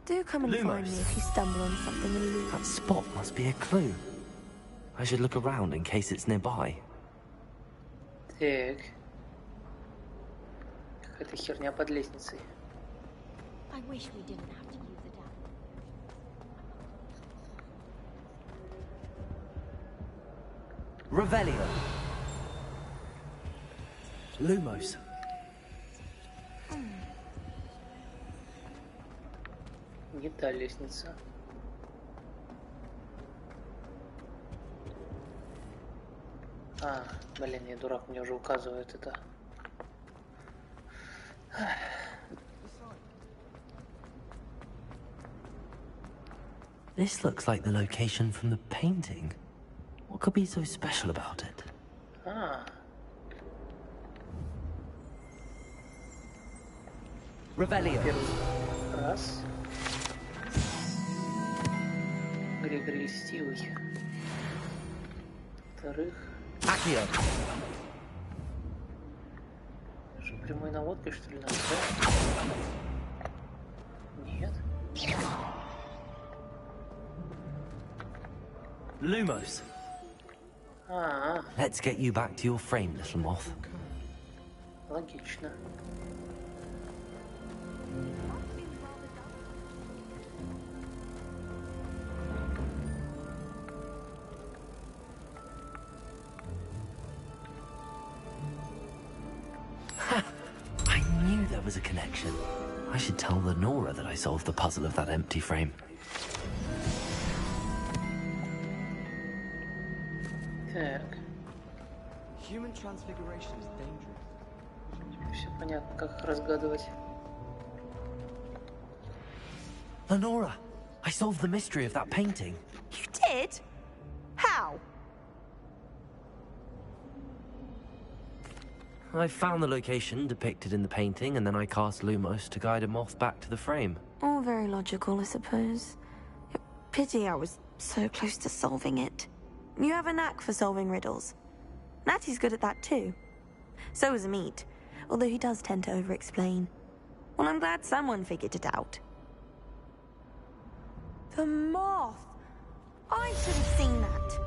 Speaker 6: Do come and find me if you stumble on something elusive.
Speaker 5: That spot must be a clue. I should look around in case it's nearby.
Speaker 12: Так. Какая-то херня под лестницей.
Speaker 8: I wish we didn't have to use it out.
Speaker 5: Revelio. Lumos.
Speaker 12: Не та лестница. А, блин, я дурак, мне уже указывает это.
Speaker 5: This looks like the location from the painting. What could be so special about it?
Speaker 12: А,
Speaker 5: Revelio.
Speaker 12: раз. Григорий Льстивый. Во-вторых,
Speaker 5: Accio.
Speaker 12: что, прямой наводкой, что ли, надо, да? Нет.
Speaker 5: Lumos.
Speaker 12: А,
Speaker 5: Let's get you back to your frame, little moth.
Speaker 12: логично.
Speaker 5: I knew there was a connection. I should tell Lenora that I solved the puzzle of that empty frame.
Speaker 12: Так,
Speaker 9: Human transfiguration is dangerous.
Speaker 12: все понятно, как их разгадывать.
Speaker 5: Lenora, I solved the mystery of that painting.
Speaker 6: You did? How?
Speaker 5: I found the location depicted in the painting, and then I cast Lumos to guide a moth back to the frame.
Speaker 6: All very logical, I suppose. Pity I was so close to solving it. You have a knack for solving riddles. Natty's good at that too. So is Amit, although he does tend to over-explain. Well, I'm glad someone figured it out. The moth! I should have seen that.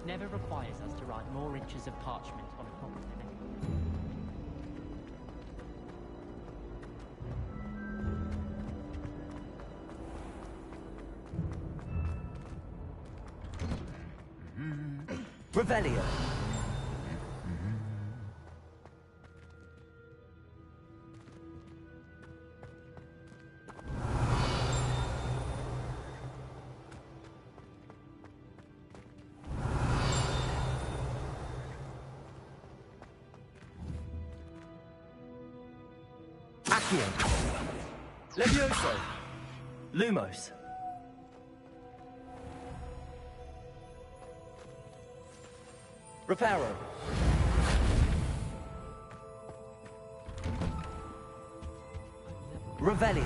Speaker 13: never requires us to write more inches of parchment on a copy than
Speaker 11: Revelio. Accio. Levioso. Lumos. Reparo. Revelio.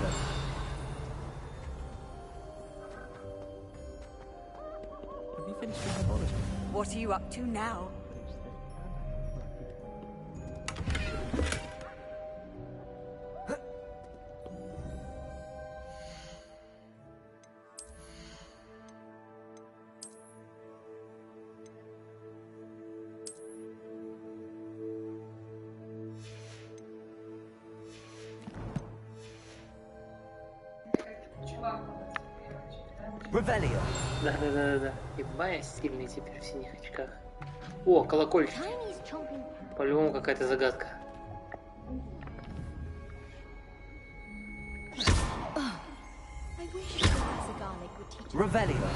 Speaker 10: Have you finished your herbology?
Speaker 17: What are you up to now?
Speaker 11: Revelio.
Speaker 12: Да. Ебая сильный теперь в синих очках. О, колокольчик. По-любому какая-то загадка.
Speaker 11: Revelio.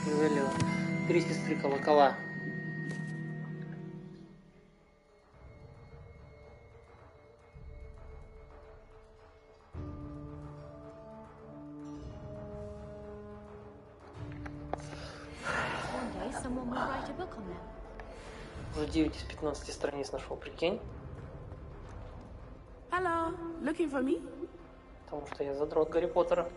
Speaker 12: Ревелио. Три сестры колокола. Уже 9 из 15 страниц нашел, прикинь?
Speaker 19: Hello, looking for me?
Speaker 12: Потому что я задрот Гарри Поттера.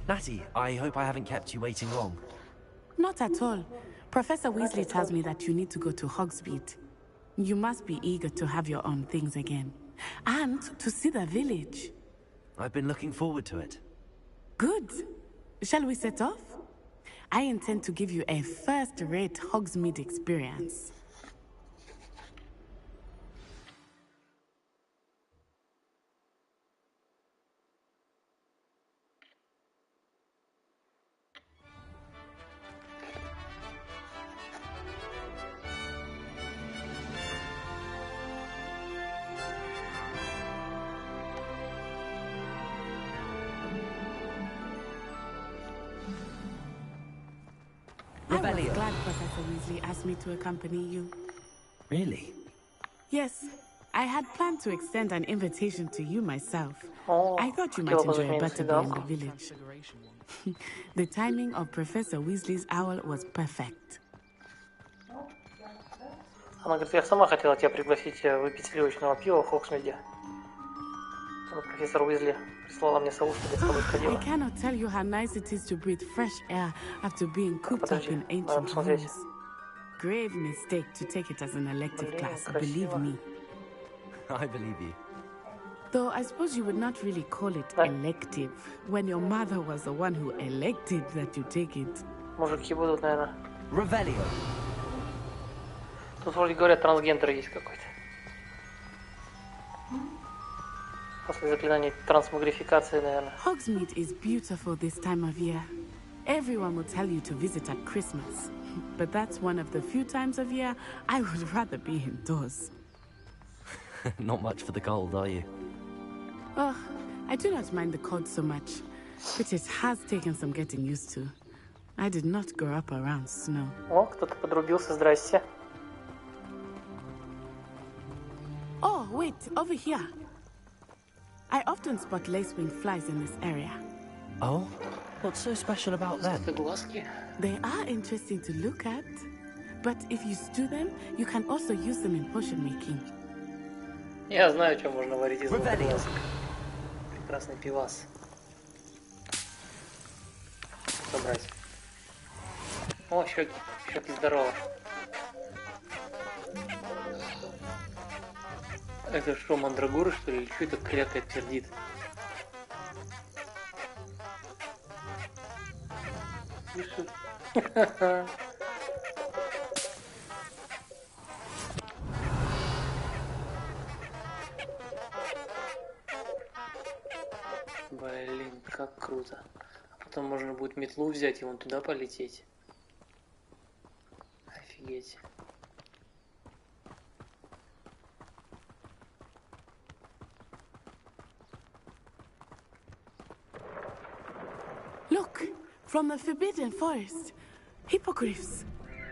Speaker 5: Natty, I hope I haven't kept you waiting long.
Speaker 19: Not at all. Professor Weasley tells me that you need to go to Hogsmeade. You must be eager to have your own things again. And to see the village.
Speaker 5: I've been looking forward to it.
Speaker 19: Good. Shall we set off? I intend to give you a first-rate Hogsmeade experience. I was glad Professor Weasley asked me to accompany you.
Speaker 5: Really?
Speaker 19: Yes, I had planned to extend an invitation to you myself. I thought you might enjoy a butterbeer in the village. The timing of Professor Weasley's owl was perfect.
Speaker 12: Она говорит, я сама хотела тебя пригласить выпить сливочного пива в Хоксмиде. Профессор Уизли прислала мне сову, чтобы я с тобой сходила.
Speaker 19: I cannot tell you how nice it is to breathe fresh air after being cooped up in ancient rooms. Grave mistake to take it as an elective class, believe me.
Speaker 5: I believe you.
Speaker 19: Though I suppose you would not really call it elective, when your mother was the one who elected that you take it.
Speaker 12: Мужики будут, наверное.
Speaker 11: Revelio.
Speaker 12: Тут вроде говорят, трансгендер есть какой-то. После заклинания трансмогрификации, наверное.
Speaker 19: Hogsmeade is beautiful this time of year. Everyone will tell you to visit at Christmas. But that's one of the few times of year I would rather be indoors.
Speaker 5: Not much for the cold, are you?
Speaker 19: Oh, I do not mind the cold so much. But it has taken some getting used to. I did not grow up around snow.
Speaker 12: О, кто-то подрубился, здрасте.
Speaker 19: Oh, wait, over here. I often spot lacewing flies in this area.
Speaker 5: Oh? What's so special about them?
Speaker 19: They are interesting to look at. But if you stew them, you can also use them in potion making.
Speaker 12: Я знаю, что можно варить из ласок. Прекрасный пивас. Собрать. О, щеки. Щеки здорово. Это что, мандрагора, что ли? Или что это крякает, пердит? Пишет. Блин, как круто. А потом можно будет метлу взять и вон туда полететь. Офигеть.
Speaker 19: Look, from the Forbidden Forest. Hippogriffs.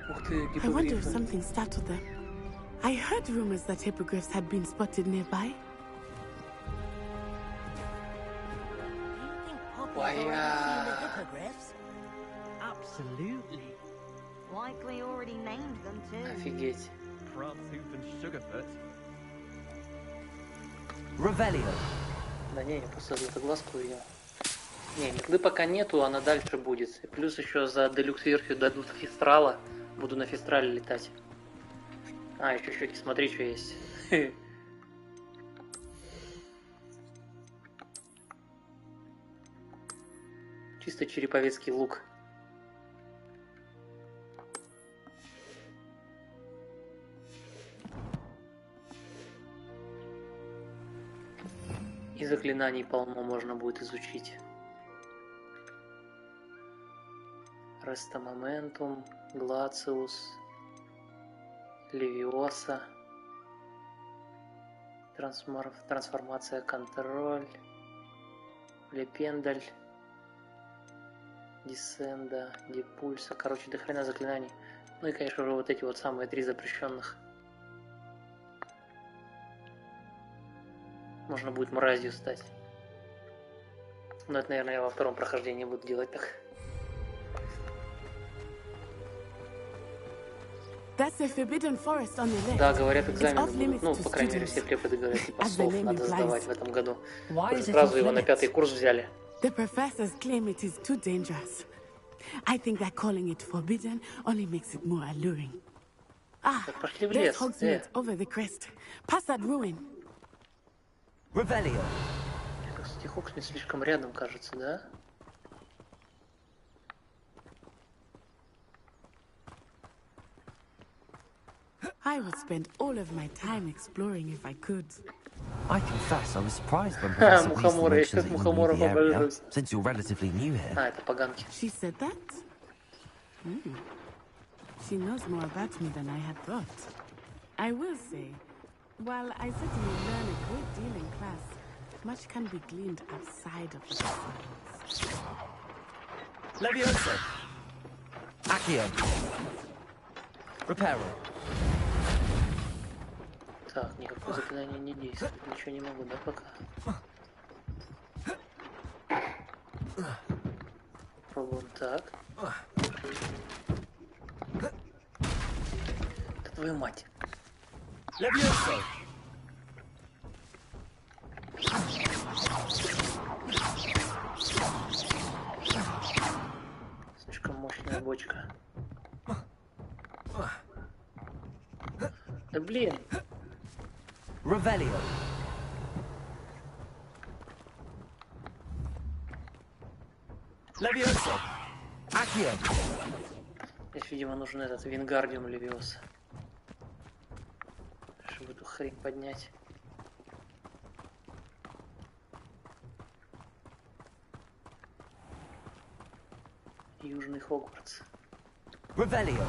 Speaker 12: Ух ты,
Speaker 19: I wonder if
Speaker 12: гиппогрифы.
Speaker 19: something startled them. I heard rumors that hippogriffs had been spotted nearby.
Speaker 17: Hippogriffs?
Speaker 2: Absolutely.
Speaker 17: Likely already named them too.
Speaker 12: Офигеть.
Speaker 2: Frog soup and sugarfoot.
Speaker 11: Revelio.
Speaker 12: Да не, я просто златоглазку увидел. Не, метлы пока нету, она дальше будет. И плюс еще за делюкс-версию дадут фистрала. Буду на фистрале летать. А, еще щеки, смотри, что есть. Чисто череповецкий лук. И заклинаний полно можно будет изучить. Реста моментум, Глациус, Левиоса, трансформация контроль, Лепендаль, Десенда, Депульса. Короче, до хрена заклинаний. Ну и, конечно же, вот эти вот самые 3 запрещенных. Можно будет мразью стать. Но это, наверное, я во втором прохождении буду делать так.
Speaker 19: That's the Forbidden Forest on the left.
Speaker 12: Да, говорят,
Speaker 19: It's
Speaker 12: экзамены
Speaker 19: off
Speaker 12: будут.
Speaker 19: limits
Speaker 12: Ну,
Speaker 19: to
Speaker 12: по крайней мере,
Speaker 19: students.
Speaker 12: все преподы говорят, типа,
Speaker 19: As the
Speaker 12: СОФ
Speaker 19: name
Speaker 12: надо
Speaker 19: implies.
Speaker 12: сдавать в этом году.
Speaker 11: Why
Speaker 12: Уже
Speaker 11: is it
Speaker 12: сразу
Speaker 11: off
Speaker 12: его на
Speaker 11: limits?
Speaker 12: 5-й курс взяли.
Speaker 19: The professors claim it is too dangerous. I think that calling it forbidden only makes it more alluring. Ah,
Speaker 12: Так, пошли в
Speaker 19: there's
Speaker 12: лес.
Speaker 19: Hogsmeade over the crest. Past that ruin.
Speaker 11: Revelio.
Speaker 12: Кстати, Хоксмит слишком рядом, кажется, да?
Speaker 19: I would spend all of my time exploring if I could.
Speaker 5: I confess I was surprised when Professor Weasley
Speaker 12: Мухоморы, я
Speaker 5: mentioned
Speaker 12: сейчас
Speaker 5: that you knew
Speaker 12: мухоморов
Speaker 5: the area,
Speaker 12: обожаюсь.
Speaker 5: since you're relatively new here.
Speaker 12: А, это поганки.
Speaker 19: She said that? Hmm. She knows more about me than I had thought. I will say, while I certainly learn a great deal in class, much can be gleaned outside of the classrooms.
Speaker 11: Leviosa. Accio. Reparo.
Speaker 12: Так, никакое заклинание не действует. Ничего не могу, да, пока? Пробуем так. Да твою мать.
Speaker 11: Leviosa.
Speaker 12: Слишком мощная бочка. Да блин.
Speaker 11: Revelio. Leviosa. Accio.
Speaker 12: Здесь, видимо, нужен этот Вингардиум Левиоса. Чтобы эту хрень поднять. Южный Хогвартс.
Speaker 11: Revelio.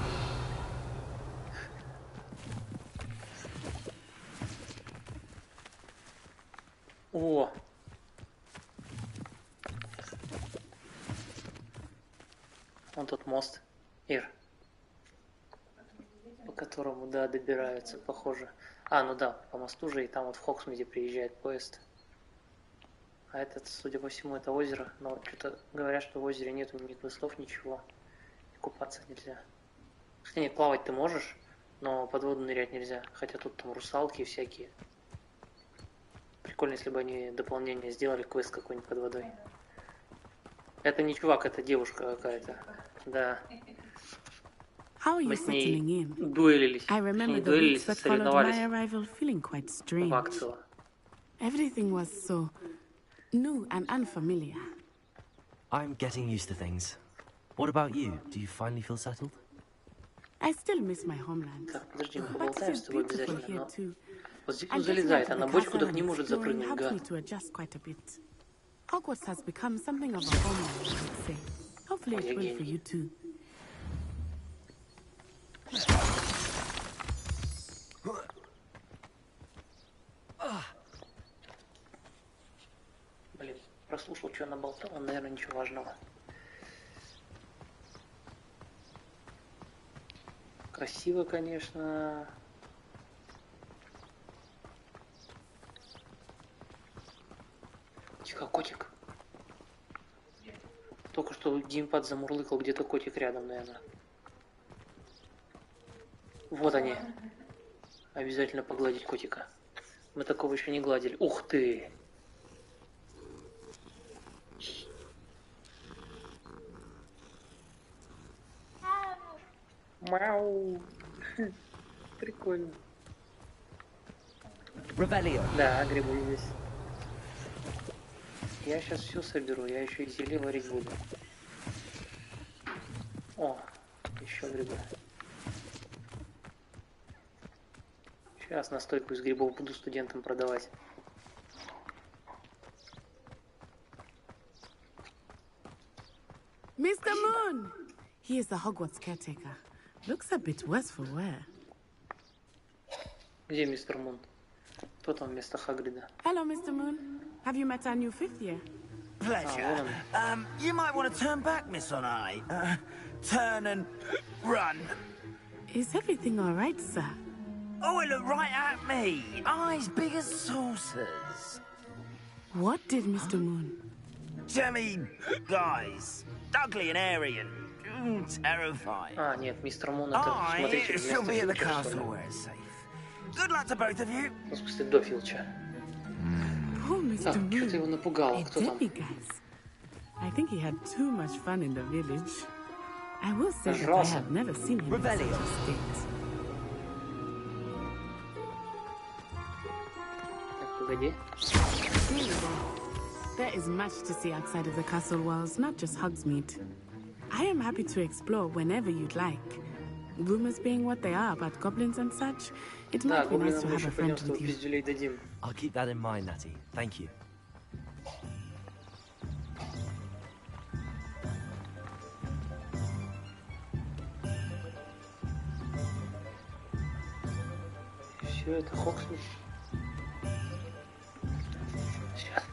Speaker 12: О! Вон тот мост. Ир. По которому, да, добираются, похоже. А, ну да, по мосту же, и там вот в Хоксмиде приезжает поезд. А этот, судя по всему, это озеро. Но вот что-то говорят, что в озере нету ни квестов, ничего. И купаться нельзя. Хотя нет, плавать ты можешь, но под воду нырять нельзя. Хотя тут там русалки всякие. Прикольно, если бы они дополнение сделали, квест какой-нибудь под водой. Это не чувак, это девушка какая-то. Да.
Speaker 19: How are you
Speaker 12: Мы с ней
Speaker 19: settling in?
Speaker 12: дуэлились.
Speaker 19: I remember
Speaker 12: Не
Speaker 19: the
Speaker 12: дуэлились,
Speaker 19: weeks
Speaker 12: а
Speaker 19: that followed my
Speaker 12: соревновались
Speaker 19: arrival feeling quite
Speaker 12: в
Speaker 19: strange.
Speaker 12: акцию.
Speaker 19: Everything was so new and unfamiliar.
Speaker 5: I'm getting used to things. What about you? Do you finally feel settled?
Speaker 19: I still miss my homeland.
Speaker 12: Так, подожди, мы
Speaker 19: But
Speaker 12: поболтаем
Speaker 19: it
Speaker 12: с
Speaker 19: is
Speaker 12: тобой
Speaker 19: beautiful
Speaker 12: обязательно,
Speaker 19: here
Speaker 12: но...
Speaker 19: too.
Speaker 12: Вот здесь
Speaker 19: And
Speaker 12: он
Speaker 19: getting out
Speaker 12: залезает,
Speaker 19: of
Speaker 12: а
Speaker 19: the
Speaker 12: на бочку
Speaker 19: castle
Speaker 12: так
Speaker 19: and
Speaker 12: не может
Speaker 19: exploring
Speaker 12: запрыгнуть,
Speaker 19: helped me
Speaker 12: гад.
Speaker 19: to adjust quite a bit. Hogwarts has become something of a homeland, I would say. Hopefully it will for you too.
Speaker 12: Блин, прослушал, что она болтала, наверное, ничего важного. Красиво, конечно. Тихо, котик. Только что геймпад замурлыкал, где-то котик рядом, наверное. Вот они. Обязательно погладить котика. Мы такого еще не гладили. Ух ты! Мяу. Прикольно.
Speaker 16: Revelio.
Speaker 12: Да, грибы здесь. Я сейчас все соберу, я еще и зелье варить буду. О, еще грибы. Сейчас настойку из грибов буду студентам продавать.
Speaker 19: Mr. Moon! He is the Hogwarts caretaker. Looks a bit worse for wear.
Speaker 12: Где мистер Мун? Кто там вместо Хагрида?
Speaker 19: Hello, Mr. Moon. Have you met our new fifth year?
Speaker 4: Pleasure. You might want to turn back, Miss Onai. Turn and run.
Speaker 19: Is everything all right, sir?
Speaker 4: Oh, it looked right at me. Eyes big as saucers.
Speaker 19: What did Mr. Moon?
Speaker 4: Jemmy, guys. Ugly and airy and terrifying.
Speaker 12: А, нет, мистер Мун это смотритель
Speaker 4: I shall
Speaker 12: вместо
Speaker 4: be at the
Speaker 12: Филча, что
Speaker 4: castle
Speaker 12: ли?
Speaker 4: where it's safe. Good luck to both of you.
Speaker 12: Ну, в смысле, до Филча.
Speaker 19: Poor Mr.
Speaker 12: Так,
Speaker 19: Moon.
Speaker 12: что-то его напугало.
Speaker 19: A
Speaker 12: Кто там?
Speaker 19: deadly guys. I think he had too much fun in the village. I will say that I
Speaker 12: Нажрался.
Speaker 19: have never seen him in such a state.
Speaker 12: Так, погоди.
Speaker 19: Here we go. There is much to see outside of the castle walls, not just Hogsmeade. I am happy to explore whenever you'd like. Rumors being what they are about goblins and such, it
Speaker 12: Да,
Speaker 19: might be nice
Speaker 12: гоблинам
Speaker 19: to
Speaker 12: мы
Speaker 19: have
Speaker 12: еще
Speaker 19: a
Speaker 12: пойдем
Speaker 19: friend
Speaker 12: с тобой
Speaker 19: with you.
Speaker 12: пиздюлей дадим.
Speaker 5: I'll keep that in mind, Natty. Thank you.
Speaker 12: Все это Хоксмит. Сейчас.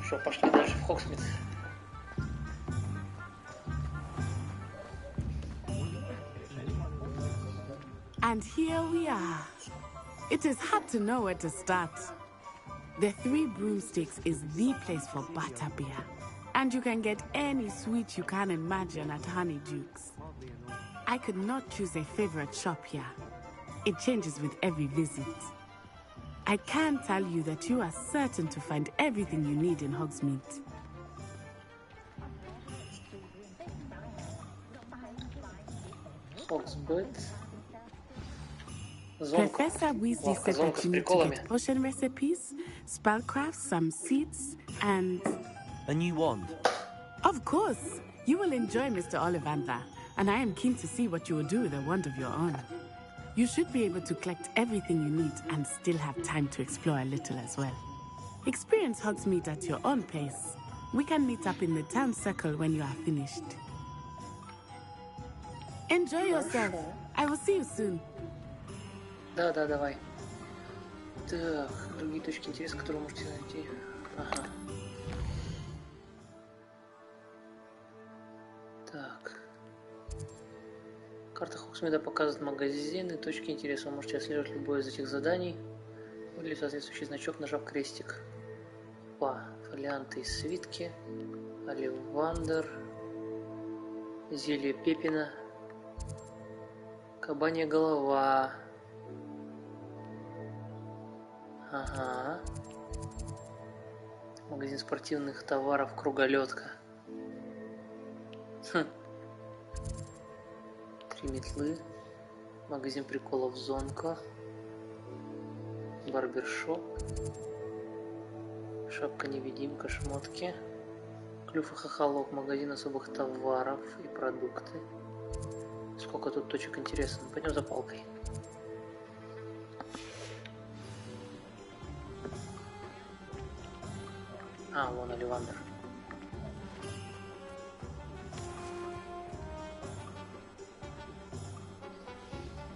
Speaker 12: Что, пошли дальше в Хогсмит.
Speaker 19: And here we are. It is hard to know where to start. The Three Broomsticks is the place for butterbeer. And you can get any sweet you can imagine at Honeyduke's. I could not choose a favorite shop here. It changes with every visit. I can tell you that you are certain to find everything you need in Hogsmeade.
Speaker 12: Hogsmeade.
Speaker 19: Professor Weasley said that you need to get potion recipes, spellcrafts, some seeds, and...
Speaker 5: A new wand?
Speaker 19: Of course! You will enjoy Mr. Ollivander, and I am keen to see what you will do with a wand of your own. You should be able to collect everything you need and still have time to explore a little as well. Experience Hogsmeade at your own pace. We can meet up in the town circle when you are finished. Enjoy yourself. I will see you soon.
Speaker 12: Да, давай. Так, другие точки интереса, которые можете найти. Ага. Так. Карта Хогсмида показывает магазины, точки интереса. Вы можете отслеживать любое из этих заданий. Или соответствующий значок, нажав крестик. Опа. Фолианты и свитки. Оливандер. Зелье Пепина. Кабанья голова. Ага. Магазин спортивных товаров Круголетка. Хм. 3 метлы. Магазин приколов Зонка. Барбершоп. Шапка-невидимка, шмотки. Клюв и хохолок. Магазин особых товаров и продукты. Сколько тут точек интереса. Пойдем за палкой. А, вон Оливандер.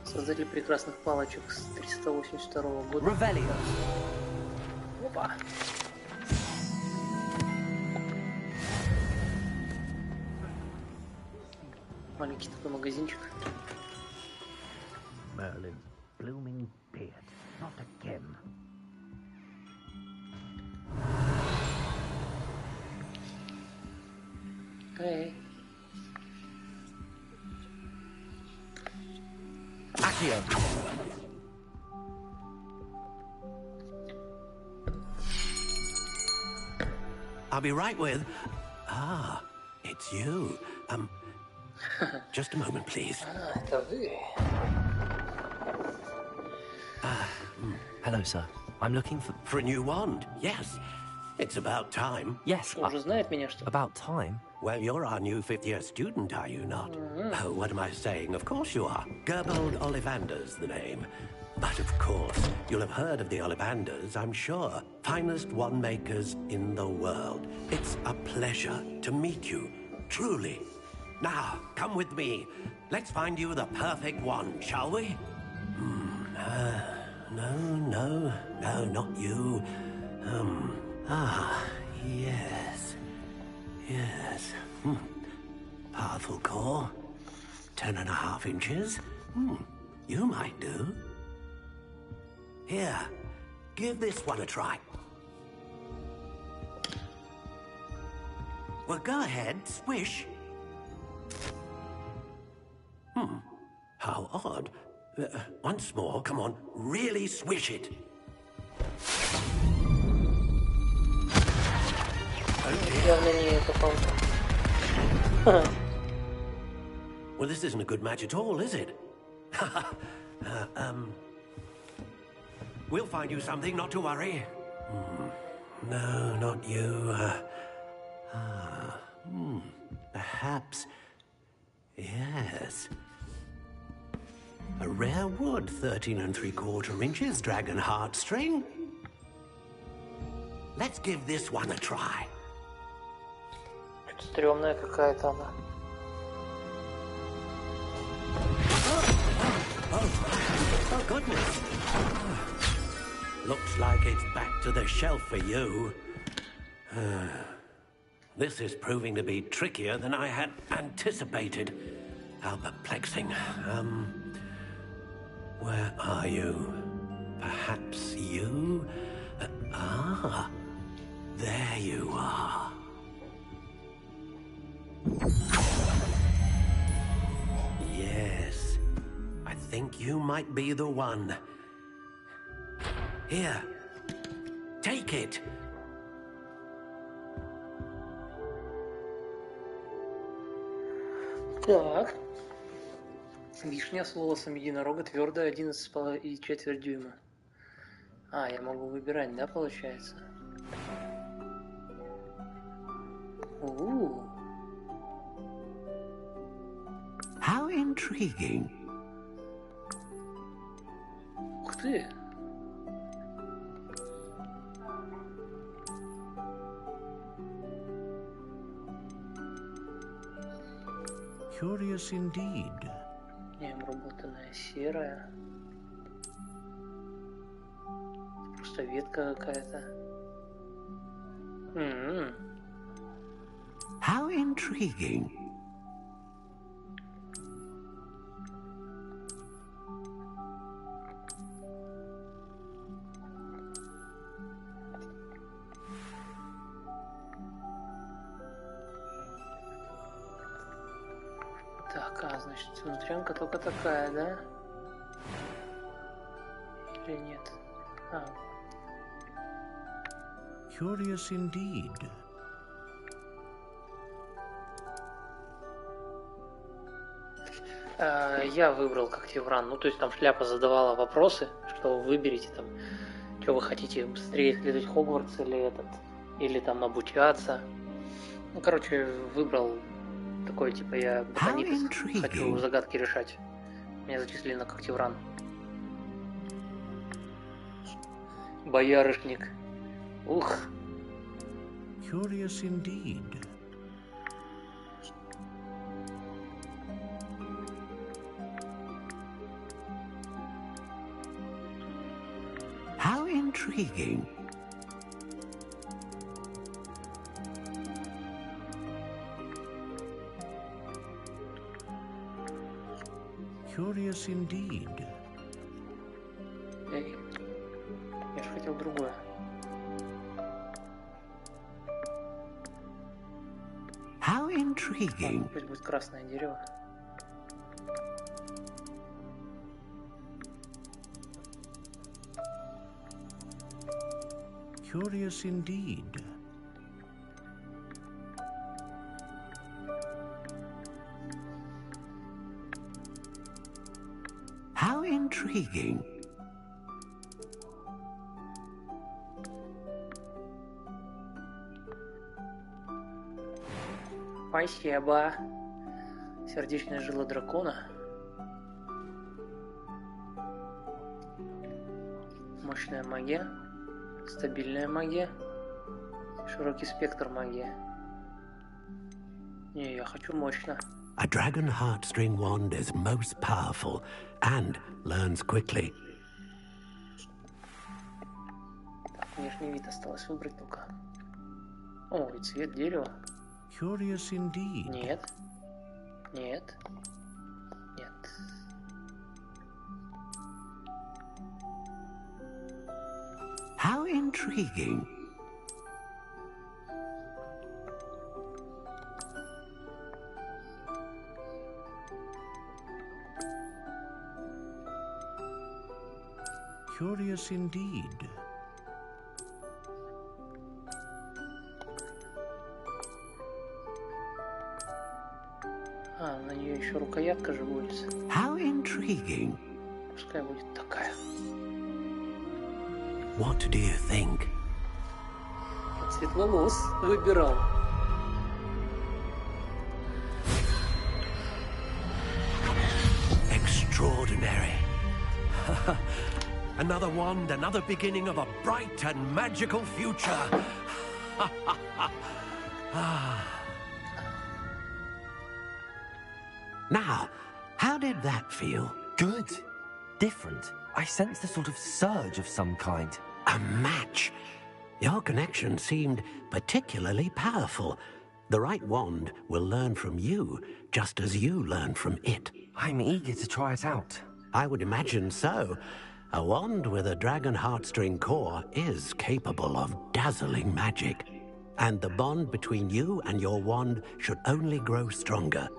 Speaker 12: Создатель прекрасных палочек с 382 года.
Speaker 5: Ревелио.
Speaker 12: Опа. Маленький такой магазинчик.
Speaker 4: Merlin's blooming beard. Not again.
Speaker 12: Hey.
Speaker 5: Accio.
Speaker 20: I'll be right with... Ah, it's you. Just a moment, please.
Speaker 12: Это вы.
Speaker 5: Hello, sir. I'm looking for...
Speaker 20: For a new wand, yes. It's about time.
Speaker 5: Yes.
Speaker 12: Уже знает меня, что?
Speaker 5: About time?
Speaker 20: Well, you're our new fifth-year student, are you not? Oh, what am I saying? Of course you are. Gerbold Ollivander's the name. But of course, you'll have heard of the Ollivanders, I'm sure. Finest wand makers in the world. It's a pleasure to meet you, truly. Now, come with me. Let's find you the perfect wand, shall we? No, not you. Yes. Powerful core. 10.5 inches. You might do. Here, give this one a try. Well, go ahead, swish. How odd. Once more, come on, really swish it. Well, this isn't a good match at all, is it? We'll find you something, not to worry. No, not you. Perhaps... Yes. A rare wood, 13 3/4 inches, dragon heartstring. Let's give this one a try.
Speaker 12: Стрёмная какая-то она.
Speaker 20: Oh, goodness. Looks like it's back to the shelf for you. This is proving to be trickier than I had anticipated. How perplexing. Where are you? Perhaps you? There you are. Yes, I think you might be the one. Here, take it.
Speaker 12: Так. Вишня с волосом единорога твердая 11,4 дюйма. Я могу выбирать, да, получается?
Speaker 20: How intriguing.
Speaker 12: Ух ты!
Speaker 20: Curious indeed.
Speaker 12: Необработанная серая. Просто ветка какая-то.
Speaker 20: How intriguing.
Speaker 12: Так, значит, внутрянка только такая, да? Или нет?
Speaker 20: Curious indeed.
Speaker 12: Я выбрал Когтевран. Ну, то есть там шляпа задавала вопросы, что вы выберете там, что вы хотите, быстрее исследовать Хогвартс или там обучаться. Ну, короче, выбрал такой, типа, я ботаник, хочу загадки решать. Меня зачислили на Когтевран. Боярышник. Ух.
Speaker 20: Curious indeed. How intriguing. Curious indeed.
Speaker 12: Эй, я же хотел другое.
Speaker 20: How intriguing.
Speaker 12: Пусть будет красное дерево.
Speaker 20: Curious indeed. How intriguing.
Speaker 12: Спасибо. Сердечная жила дракона. Мощная магия. Стабильная магия. Широкий спектр магии. Не, я хочу мощно.
Speaker 20: A dragon heartstring wand is most powerful and learns quickly.
Speaker 12: Так, внешний вид осталось выбрать только. О, и цвет дерева.
Speaker 20: Curious indeed.
Speaker 12: Нет. Нет. Нет.
Speaker 20: How intriguing. Curious indeed.
Speaker 12: На нее еще рукоятка же будет.
Speaker 20: How intriguing.
Speaker 12: Пускай будет такая.
Speaker 20: What do you think?
Speaker 12: Цвет волос выбирал.
Speaker 20: Extraordinary. Another wand, another beginning of a bright and magical future. Now, how did that feel?
Speaker 5: Good. Different. I sensed a sort of surge of some kind.
Speaker 20: A match. Your connection seemed particularly powerful. The right wand will learn from you, just as you learn from it.
Speaker 5: I'm eager to try it out.
Speaker 20: I would imagine so. A wand with a dragon heartstring core is capable of dazzling magic. And the bond between you and your wand should only grow stronger.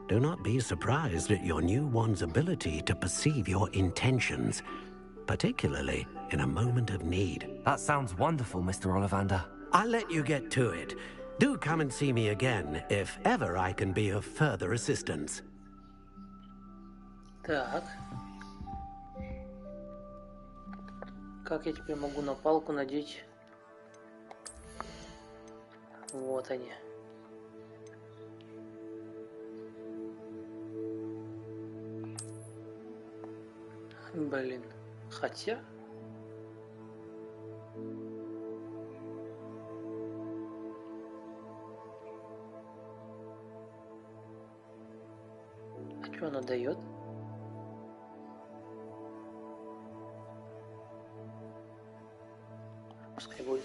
Speaker 20: Do not be surprised at your new wand's ability to perceive your intentions, particularly in a moment of need.
Speaker 5: That sounds wonderful, Mr. Ollivander.
Speaker 20: I'll let you get to it. Do come and see me again if ever I can be of further assistance.
Speaker 12: Так. Как я теперь могу на палку надеть? Вот они. Блин. Хотя... А что она дает? Пускай будет.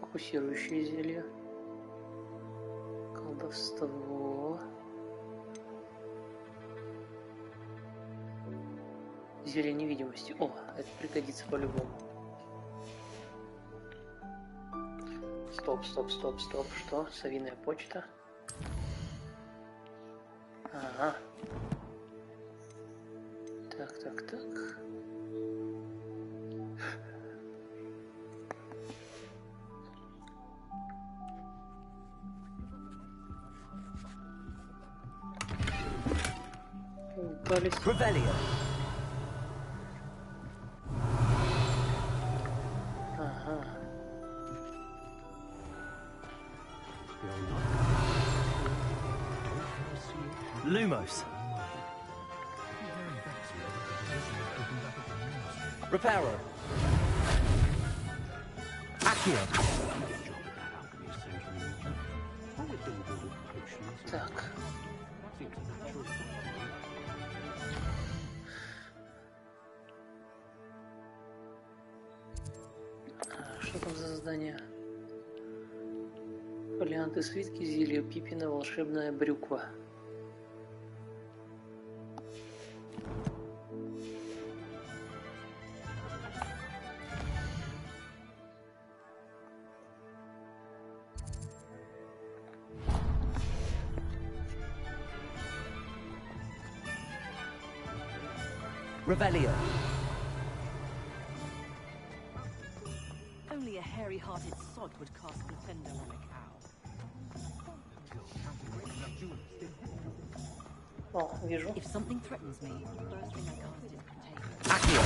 Speaker 12: Фокусирующее зелье. Колдовство. Зелье невидимости. О, это пригодится по-любому. Стоп. Что? Совиная почта. Ага. Так.
Speaker 5: Revelio.
Speaker 12: Ага.
Speaker 5: Lumos. Reparo. Accio.
Speaker 12: Так. Что там за задание? Фолианты, свитки, зелье Пипина, волшебная брюква.
Speaker 5: Revelio.
Speaker 17: Only a hairy-hearted sod would cast Pretender on a cow.
Speaker 12: О, вижу.
Speaker 17: If something threatens me, the first thing I cast is Contagion.
Speaker 5: Accio.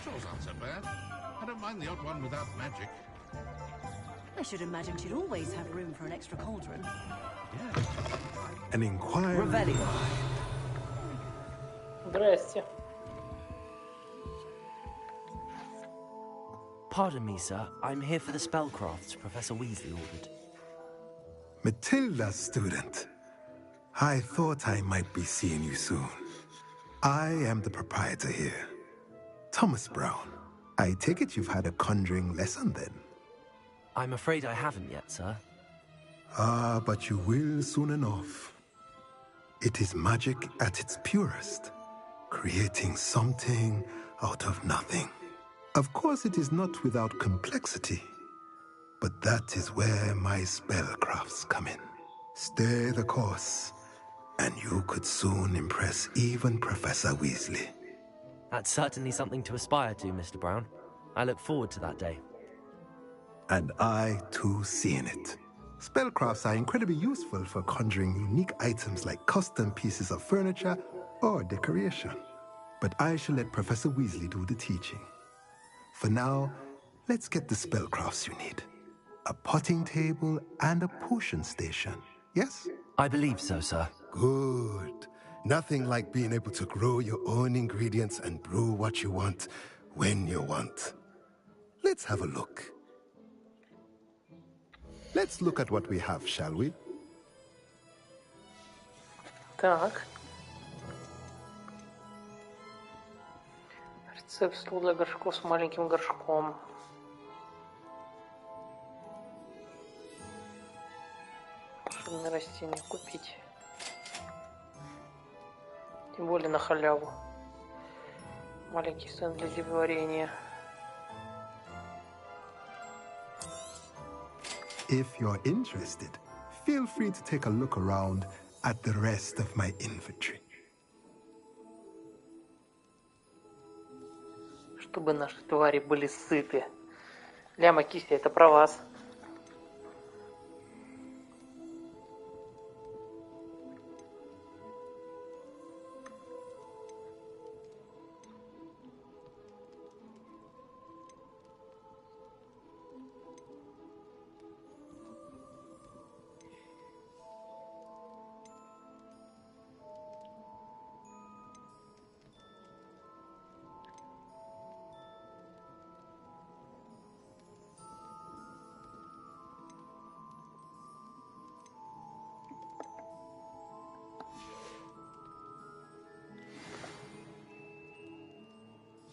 Speaker 21: Chore's not so bad. I don't mind the odd one without magic.
Speaker 17: I should imagine she'd always have room for an extra cauldron.
Speaker 14: An inquiry.
Speaker 5: Revelio.
Speaker 12: Здрасте.
Speaker 5: Pardon me, sir. I'm here for the spellcrafts Professor Weasley ordered.
Speaker 14: Matilda, student. I thought I might be seeing you soon. I am the proprietor here. Thomas Brown. I take it you've had a conjuring lesson then?
Speaker 5: I'm afraid I haven't yet, sir.
Speaker 14: Ah, but you will soon enough. It is magic at its purest, creating something out of nothing. Of course, it is not without complexity, but that is where my spellcrafts come in. Stay the course, and you could soon impress even Professor Weasley.
Speaker 5: That's certainly something to aspire to, Mr. Brown. I look forward to that day.
Speaker 14: And I, too, see in it. Spellcrafts are incredibly useful for conjuring unique items like custom pieces of furniture or decoration. But I shall let Professor Weasley do the teaching. For now, let's get the spellcrafts you need. A potting table and a potion station, yes?
Speaker 5: I believe so, sir.
Speaker 14: Good. Nothing like being able to grow your own ingredients and brew what you want when you want. Let's have a look. Let's look at what we have, shall we?
Speaker 12: Так. Рецепт стул для горшков с маленьким горшком. Волшебные растения купить. Тем более на халяву. Маленький стенд для зельеварения.
Speaker 14: If you're interested, feel free to take a look around at the rest of my inventory.
Speaker 12: Чтобы наши твари были сыты. Ляма кисти, это про вас.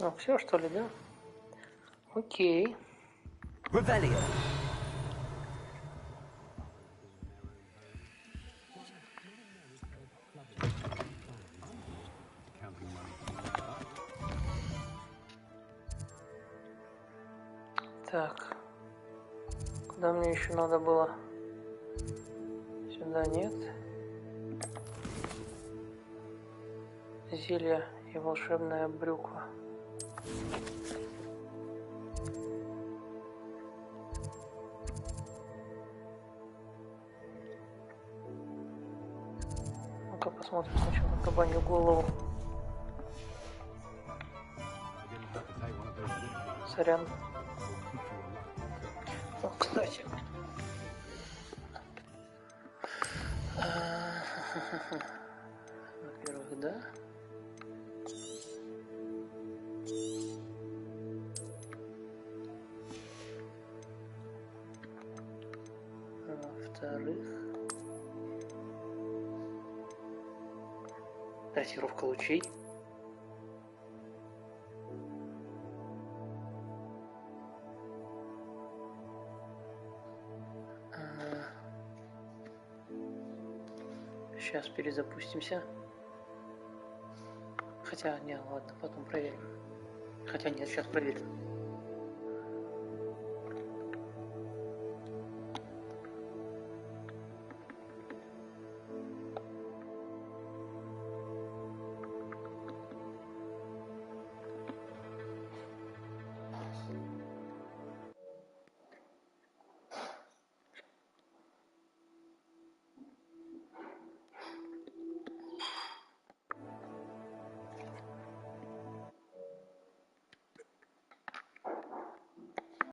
Speaker 12: Ну, все, что ли, да? Окей.
Speaker 5: Revelio.
Speaker 12: Так. Куда мне еще надо было? Сюда нет. Зелье и волшебная брюква. Ну-ка посмотрим сначала на кабанью голову. Сорян. О, кстати. Во-первых, да. Во-вторых, трассировка лучей. Сейчас перезапустимся. Хотя, не, ладно, потом проверим. Хотя нет, сейчас проверим.